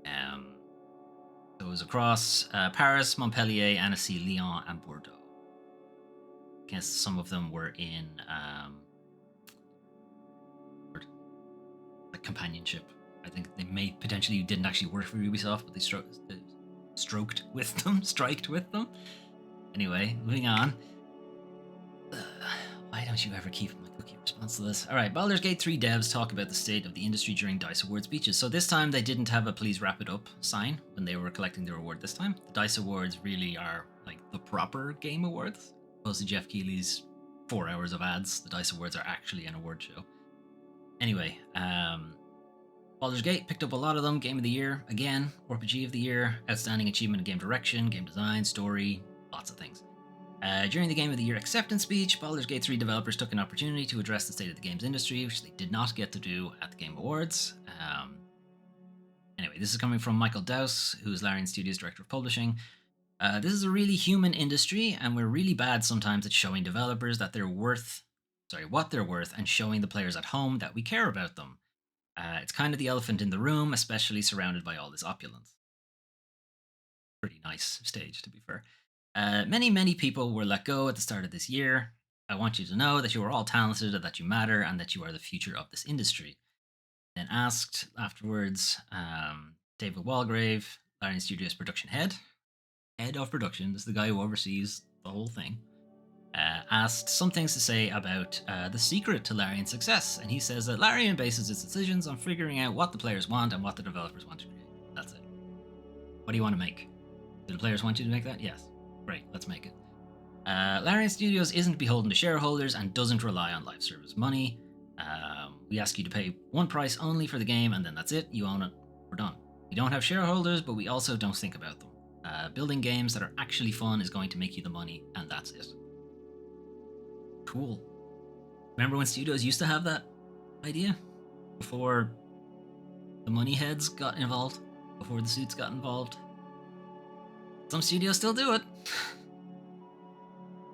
So it was across Paris, Montpellier, Annecy, Lyon, and Bordeaux. I guess some of them were in the companionship. I think they may potentially didn't actually work for Ubisoft, but they stroked with them, striked with them. Anyway, moving on. Why don't you ever keep my cookie response to this? Alright, Baldur's Gate 3 devs talk about the state of the industry during DICE Awards speeches. So this time they didn't have a please wrap it up sign when they were collecting their award this time. The DICE Awards really are like the proper Game Awards, opposed to Jeff Keighley's 4 hours of ads. The DICE Awards are actually an award show. Anyway, Baldur's Gate picked up a lot of them. Game of the Year, again, RPG of the Year, Outstanding Achievement in Game Direction, Game Design, Story, lots of things. During the Game of the Year acceptance speech, Baldur's Gate 3 developers took an opportunity to address the state of the games industry, which they did not get to do at the Game Awards. Anyway, this is coming from Michael Dowse, who is Larian Studios Director of Publishing. This is a really human industry, and we're really bad sometimes at showing developers that what they're worth, and showing the players at home that we care about them. It's kind of the elephant in the room, especially surrounded by all this opulence. Pretty nice stage, to be fair. Many people were let go at the start of this year. I want you to know that you are all talented, that you matter, and that you are the future of this industry. Then asked afterwards, David Walgrave, Larian Studios production head of production, this is the guy who oversees the whole thing, asked some things to say about the secret to Larian's success. And he says that Larian bases its decisions on figuring out what the players want and what the developers want to create. That's it. What do you want to make? Do the players want you to make that? Yes. Great, let's make it. Larian Studios isn't beholden to shareholders and doesn't rely on live service money. We ask you to pay one price only for the game, and then that's it. You own it. We're done. We don't have shareholders, but we also don't think about them. Building games that are actually fun is going to make you the money, and that's it. Cool. Remember when studios used to have that idea? Before the money heads got involved? Before the suits got involved? Some studios still do it.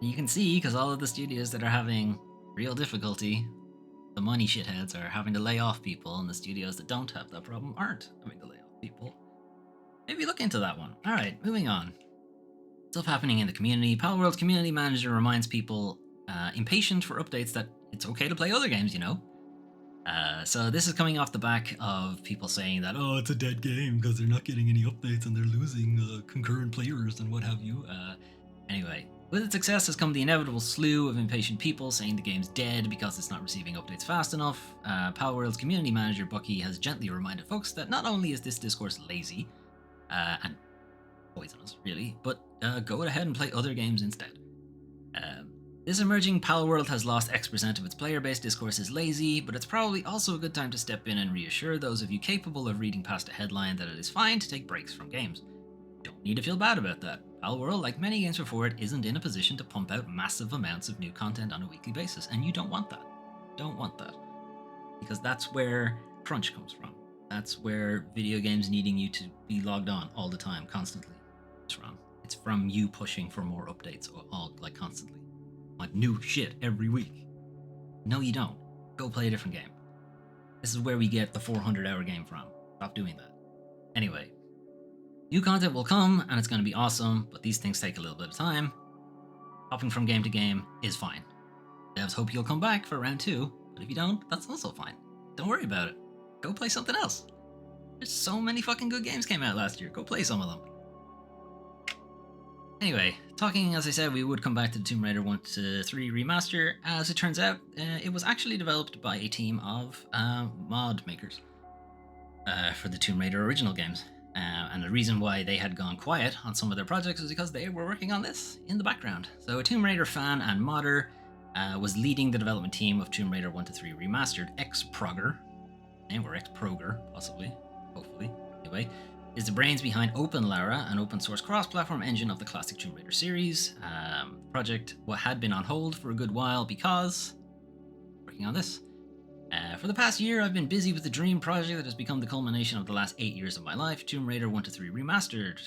You can see, because all of the studios that are having real difficulty, the money shitheads are having to lay off people, and the studios that don't have that problem aren't having to lay off people. Maybe look into that one. Alright, moving on. Stuff happening in the community. Palworld's community manager reminds people impatient for updates that it's okay to play other games, you know? So this is coming off the back of people saying that, oh, it's a dead game because they're not getting any updates and they're losing concurrent players and what have you. Anyway, with its success has come the inevitable slew of impatient people saying the game's dead because it's not receiving updates fast enough. Palworld's community manager, Bucky, has gently reminded folks that not only is this discourse lazy and poisonous, really, but go ahead and play other games instead. This emerging Palworld has lost X% of its player base. Discourse is lazy, but it's probably also a good time to step in and reassure those of you capable of reading past a headline that it is fine to take breaks from games. You don't need to feel bad about that. Palworld, like many games before it, isn't in a position to pump out massive amounts of new content on a weekly basis, and you don't want that. Don't want that. Because that's where crunch comes from. That's where video games needing you to be logged on all the time, constantly. It's from. It's from you pushing for more updates, constantly. Like new shit every week. No, you don't. Go play a different game. This is where we get the 400-hour game from. Stop doing that. Anyway, new content will come and it's going to be awesome, but these things take a little bit of time. Hopping from game to game is fine. Devs hope you'll come back for round 2, but if you don't, that's also fine. Don't worry about it. Go play something else. There's so many fucking good games came out last year. Go play some of them. Anyway, talking, as I said, we would come back to the Tomb Raider 1 to 3 remaster. As it turns out, it was actually developed by a team of mod makers for the Tomb Raider original games. And the reason why they had gone quiet on some of their projects is because they were working on this in the background. So a Tomb Raider fan and modder was leading the development team of Tomb Raider 1 to 3 remastered. X-Progger, or X-Proger, possibly, hopefully, anyway, is the brains behind OpenLara, an open source cross-platform engine of the classic Tomb Raider series. The project had been on hold for a good while because working on this. For the past year, I've been busy with the dream project that has become the culmination of the last 8 years of my life, Tomb Raider 1 to 3 Remastered.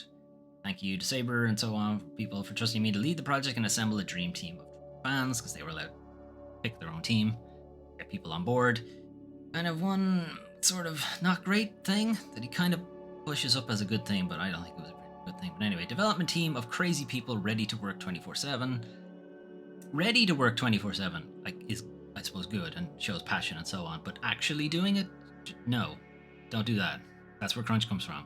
Thank you to Saber and so on, people, for trusting me to lead the project and assemble a dream team of fans, because they were allowed to pick their own team, get people on board. Kind of one sort of not great thing that he kind of pushes up as a good thing, but I don't think it was a very good thing. But anyway, development team of crazy people ready to work 24/7. Ready to work 24/7, is, I suppose, good and shows passion and so on, but actually doing it? No, don't do that. That's where crunch comes from.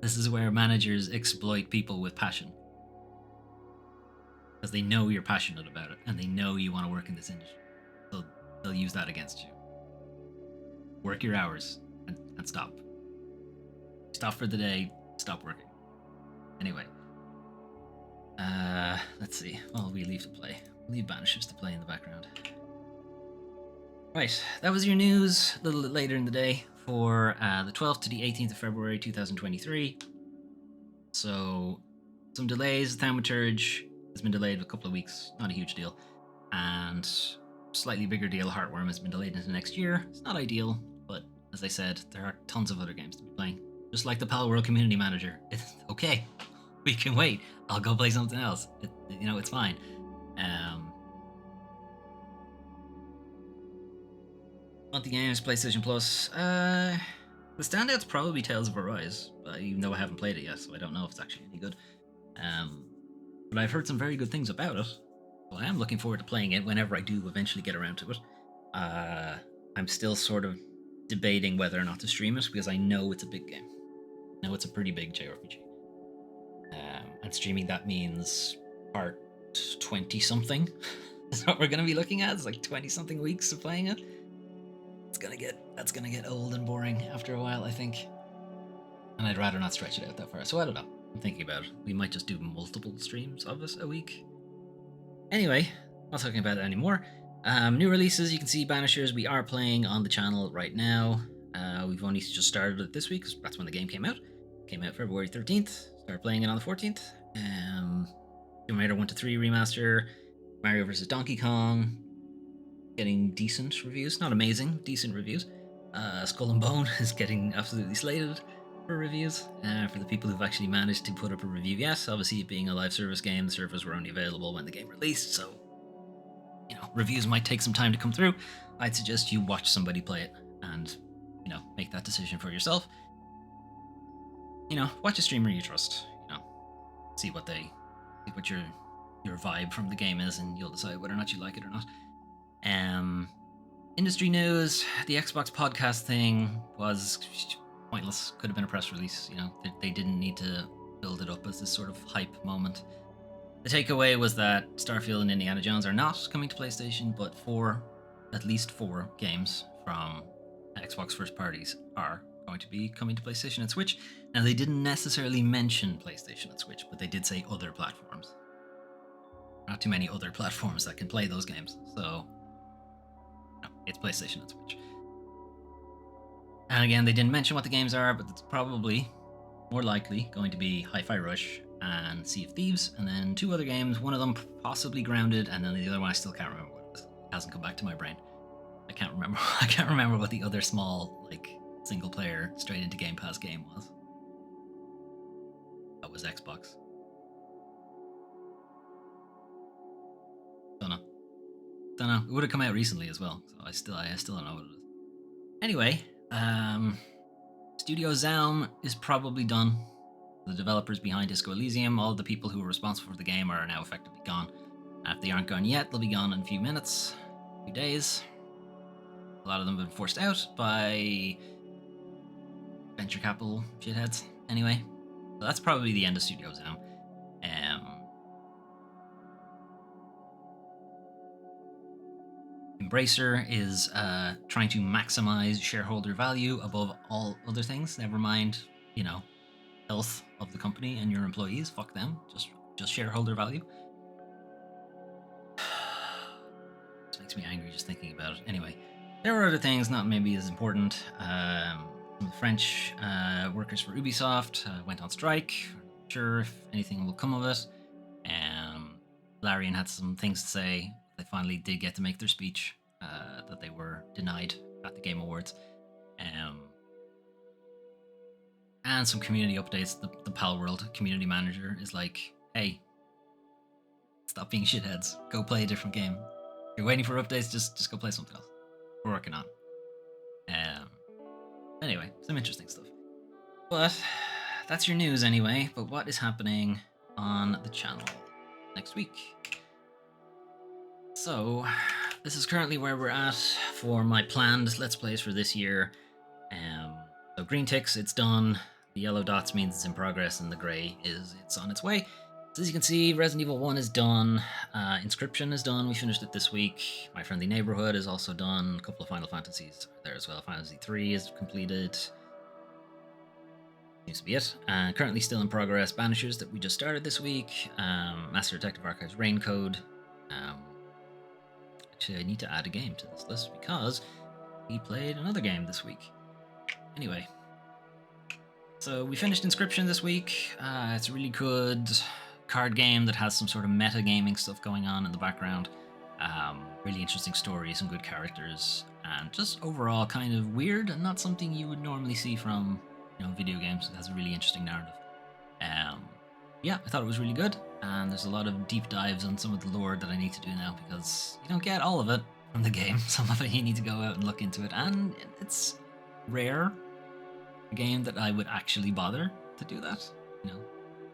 This is where managers exploit people with passion. Because they know you're passionate about it, and they know you want to work in this industry. So they'll use that against you. Work your hours and stop. Stop for the day, stop working. Anyway, Let's see. Oh, we leave to play. Leave Banishers to play in the background. Right, that was your news a little bit later in the day for the 12th to the 18th of February 2023. So, some delays. Thaumaturge has been delayed a couple of weeks, not a huge deal. And slightly bigger deal, Heartworm has been delayed into next year. It's not ideal, but as I said, there are tons of other games to be playing. Just like the Palworld Community Manager. It's okay. We can wait. I'll go play something else. It's fine. Monthly games, PlayStation Plus. The standout's probably Tales of Arise, even though I haven't played it yet, so I don't know if it's actually any good. But I've heard some very good things about it, so I am looking forward to playing it whenever I do eventually get around to it. I'm still sort of debating whether or not to stream it because I know it's a big game. I know it's a pretty big JRPG. And streaming that means part 20 something. That's what we're going to be looking at. It's like 20 something weeks of playing it. That's gonna get old and boring after a while, I think. And I'd rather not stretch it out that far. So I don't know. I'm thinking about it. We might just do multiple streams of it a week. Anyway, not talking about it anymore. New releases, you can see Banishers. We are playing on the channel right now. We've only just started it this week, because that's when the game came out. Came out February 13th. Started playing it on the 14th. Tomb Raider 1 to 3 remaster. Mario vs. Donkey Kong. Getting decent reviews. Not amazing, decent reviews. Skull and Bone is getting absolutely slated for reviews. For the people who've actually managed to put up a review, yes, obviously it being a live service game, the servers were only available when the game released, so reviews might take some time to come through. I'd suggest you watch somebody play it and make that decision for yourself. Watch a streamer you trust. See what your vibe from the game is, and you'll decide whether or not you like it or not. Industry news, the Xbox podcast thing was pointless. Could have been a press release. They didn't need to build it up as this sort of hype moment. The takeaway was that Starfield and Indiana Jones are not coming to PlayStation, but at least four games from Xbox first parties are going to be coming to PlayStation and Switch. Now, they didn't necessarily mention PlayStation and Switch, but they did say other platforms. Not too many other platforms that can play those games, so it's PlayStation and Switch. And again, they didn't mention what the games are, but it's probably more likely going to be Hi-Fi Rush and Sea of Thieves, and then two other games, one of them possibly Grounded, and then the other one I still can't remember what it is. It hasn't come back to my brain. I can't remember what the other small, single player straight into Game Pass game was. That was Xbox. Don't know. It would have come out recently as well, so I still don't know what it is. Anyway, Studio Zaum is probably done. The developers behind Disco Elysium, all the people who were responsible for the game are now effectively gone. If they aren't gone yet, they'll be gone in a few minutes, a few days. A lot of them have been forced out by venture capital shitheads. Anyway, so that's probably the end of Studio Zaum. Embracer is trying to maximize shareholder value above all other things. Never mind, health of the company and your employees. Fuck them. Just shareholder value. This makes me angry just thinking about it. Anyway, there were other things not maybe as important. The French workers for Ubisoft went on strike. Not sure if anything will come of it. Larian had some things to say. They finally did get to make their speech that they were denied at the Game Awards. And some community updates. The Palworld community manager is like, hey, stop being shitheads. Go play a different game. If you're waiting for updates, just go play something else. We're working on. Anyway, some interesting stuff. But that's your news anyway. But what is happening on the channel next week? So, this is currently where we're at for my planned Let's Plays for this year. So green ticks, it's done. The yellow dots means it's in progress, and the grey is it's on its way. So as you can see, Resident Evil 1 is done. Inscription is done. We finished it this week. My Friendly Neighborhood is also done. A couple of Final Fantasies are there as well. Fantasy 3 is completed. Seems to be it. Currently still in progress, Banishers that we just started this week. Master Detective Archives Raincode. Actually, I need to add a game to this list because we played another game this week. Anyway, so we finished Inscryption this week. It's a really good card game that has some sort of metagaming stuff going on in the background. Really interesting story, some good characters, and just overall kind of weird and not something you would normally see from video games. It has a really interesting narrative. Yeah, I thought it was really good, and there's a lot of deep dives on some of the lore that I need to do now because you don't get all of it from the game. Some of it you need to go out and look into it, and it's rare a game that I would actually bother to do that.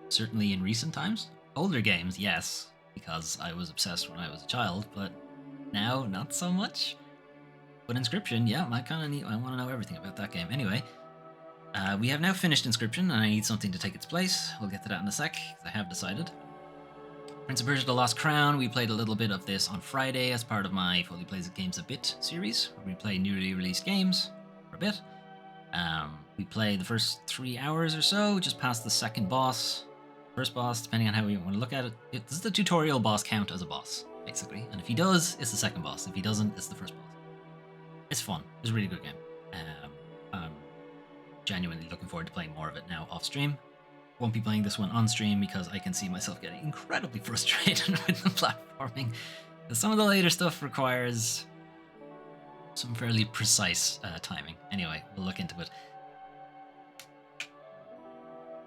Certainly in recent times. Older games, yes, because I was obsessed when I was a child, but now not so much. But Inscryption, yeah, I kind of need. I want to know everything about that game. Anyway, we have now finished Inscryption, and I need something to take its place. We'll get to that in a sec, because I have decided. Prince of Persia: The Lost Crown. We played a little bit of this on Friday as part of my Foley Plays Games a Bit series, where we play newly released games for a bit. We played the first 3 hours or so, just past the second boss. First boss, depending on how you want to look at it. Does the tutorial boss count as a boss, basically? And if he does, it's the second boss. If he doesn't, it's the first boss. It's fun. It's a really good game. I'm genuinely looking forward to playing more of it now off stream. Won't be playing this one on stream because I can see myself getting incredibly frustrated with the platforming. Some of the later stuff requires some fairly precise timing. Anyway, we'll look into it.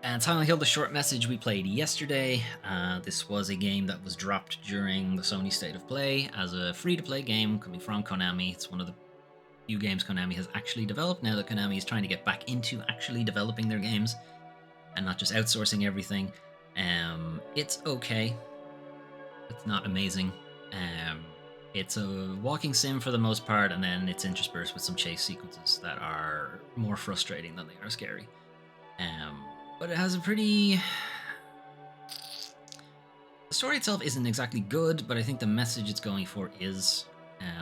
And Silent Hill: The Short Message we played yesterday. This was a game that was dropped during the Sony State of Play as a free-to-play game coming from Konami. It's one of the few games Konami has actually developed now that Konami is trying to get back into actually developing their games and not just outsourcing everything. It's okay. It's not amazing. It's a walking sim for the most part, and then it's interspersed with some chase sequences that are more frustrating than they are scary. But it has a pretty... The story itself isn't exactly good, but I think the message it's going for is.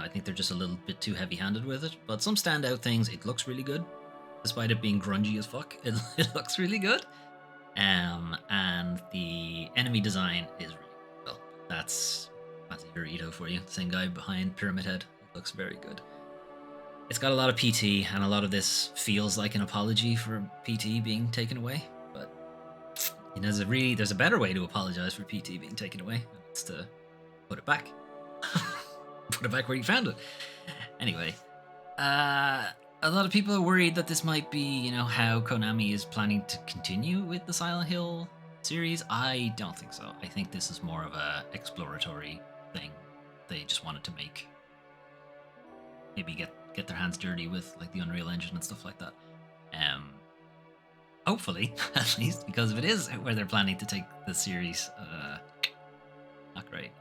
I think they're just a little bit too heavy-handed with it. But some standout things, it looks really good. Despite it being grungy as fuck, it looks really good. And the enemy design is really well. That's Masahiro Ito for you. Same guy behind Pyramid Head. It looks very good. It's got a lot of PT, and a lot of this feels like an apology for PT being taken away. But there's a better way to apologize for PT being taken away. And it's to put it back. Put it back where you found it. Anyway, a lot of people are worried that this might be, how Konami is planning to continue with the Silent Hill series. I don't think so. I think this is more of a exploratory thing. They just wanted to make, maybe get their hands dirty with like the Unreal Engine and stuff like that. Hopefully, at least, because if it is where they're planning to take the series, not great.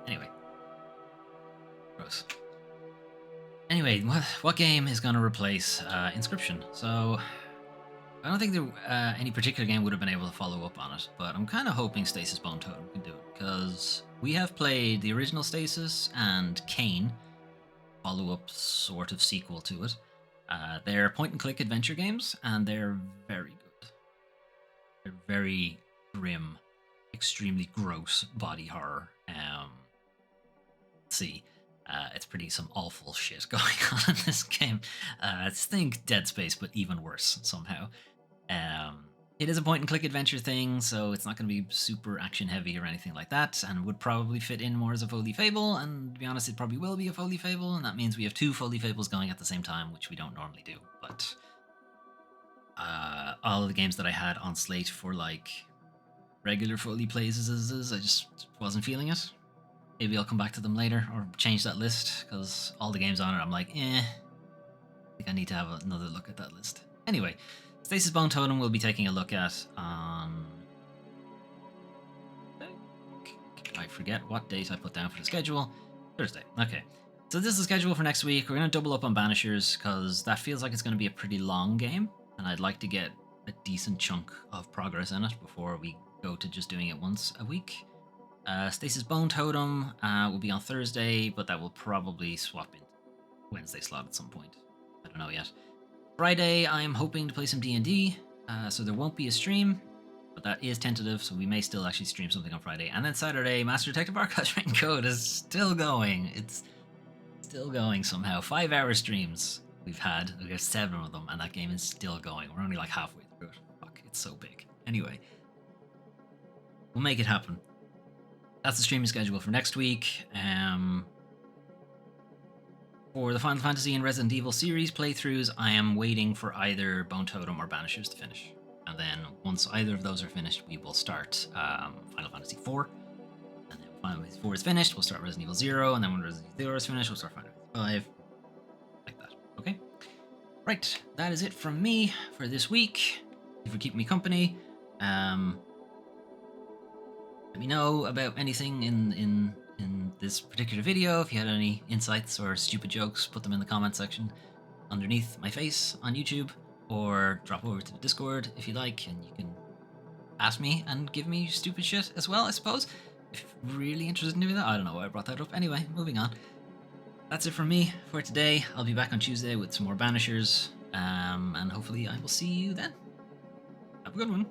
Anyway. Gross. Anyway, what game is going to replace Inscryption? So, I don't think any particular game would have been able to follow up on it, but I'm kind of hoping Stasis Bone Totem can do it, because we have played the original Stasis and Kane, follow-up sort of sequel to it. They're point-and-click adventure games, and they're very good. They're very grim, extremely gross body horror. Let's see. It's pretty some awful shit going on in this game. Think Dead Space, but even worse somehow. It is a point-and-click adventure thing, so it's not going to be super action-heavy or anything like that, and would probably fit in more as a Foley Fable, and to be honest, it probably will be a Foley Fable, and that means we have 2 Foley Fables going at the same time, which we don't normally do, but all of the games that I had on slate for, like, regular Foley Plays, I just wasn't feeling it. Maybe I'll come back to them later, or change that list, because all the games on it, I'm like, I think I need to have another look at that list. Anyway, Stasis Bone Totem we'll be taking a look at on... I forget what date I put down for the schedule. Thursday. Okay. So this is the schedule for next week. We're going to double up on Banishers, because that feels like it's going to be a pretty long game, and I'd like to get a decent chunk of progress in it before we go to just doing it once a week. Stasis Bone Totem will be on Thursday, but that will probably swap into Wednesday slot at some point. I don't know yet. Friday, I'm hoping to play some D&D. So there won't be a stream, but that is tentative, so we may still actually stream something on Friday. And then Saturday, Master Detective Archives Written Code is still going. It's still going somehow. 5-hour streams we've had. We have 7 of them, and that game is still going. We're only like halfway through it. Fuck, it's so big. Anyway, we'll make it happen. That's the streaming schedule for next week. For the Final Fantasy and Resident Evil series playthroughs, I am waiting for either Bone Totem or Banishers to finish. And then once either of those are finished, we will start Final Fantasy IV. And then when Final Fantasy IV is finished, we'll start Resident Evil 0. And then when Resident Evil 0 is finished, we'll start Final Fantasy 5. Like that. Okay? Right. That is it from me for this week. Thank you for keeping me company. Let me know about anything in this particular video. If you had any insights or stupid jokes, put them in the comment section underneath my face on YouTube, or drop over to the Discord if you like, and you can ask me and give me stupid shit as well, I suppose. If you're really interested in doing that, I don't know why I brought that up. Anyway, moving on. That's it from me for today. I'll be back on Tuesday with some more Banishers, and hopefully I will see you then. Have a good one.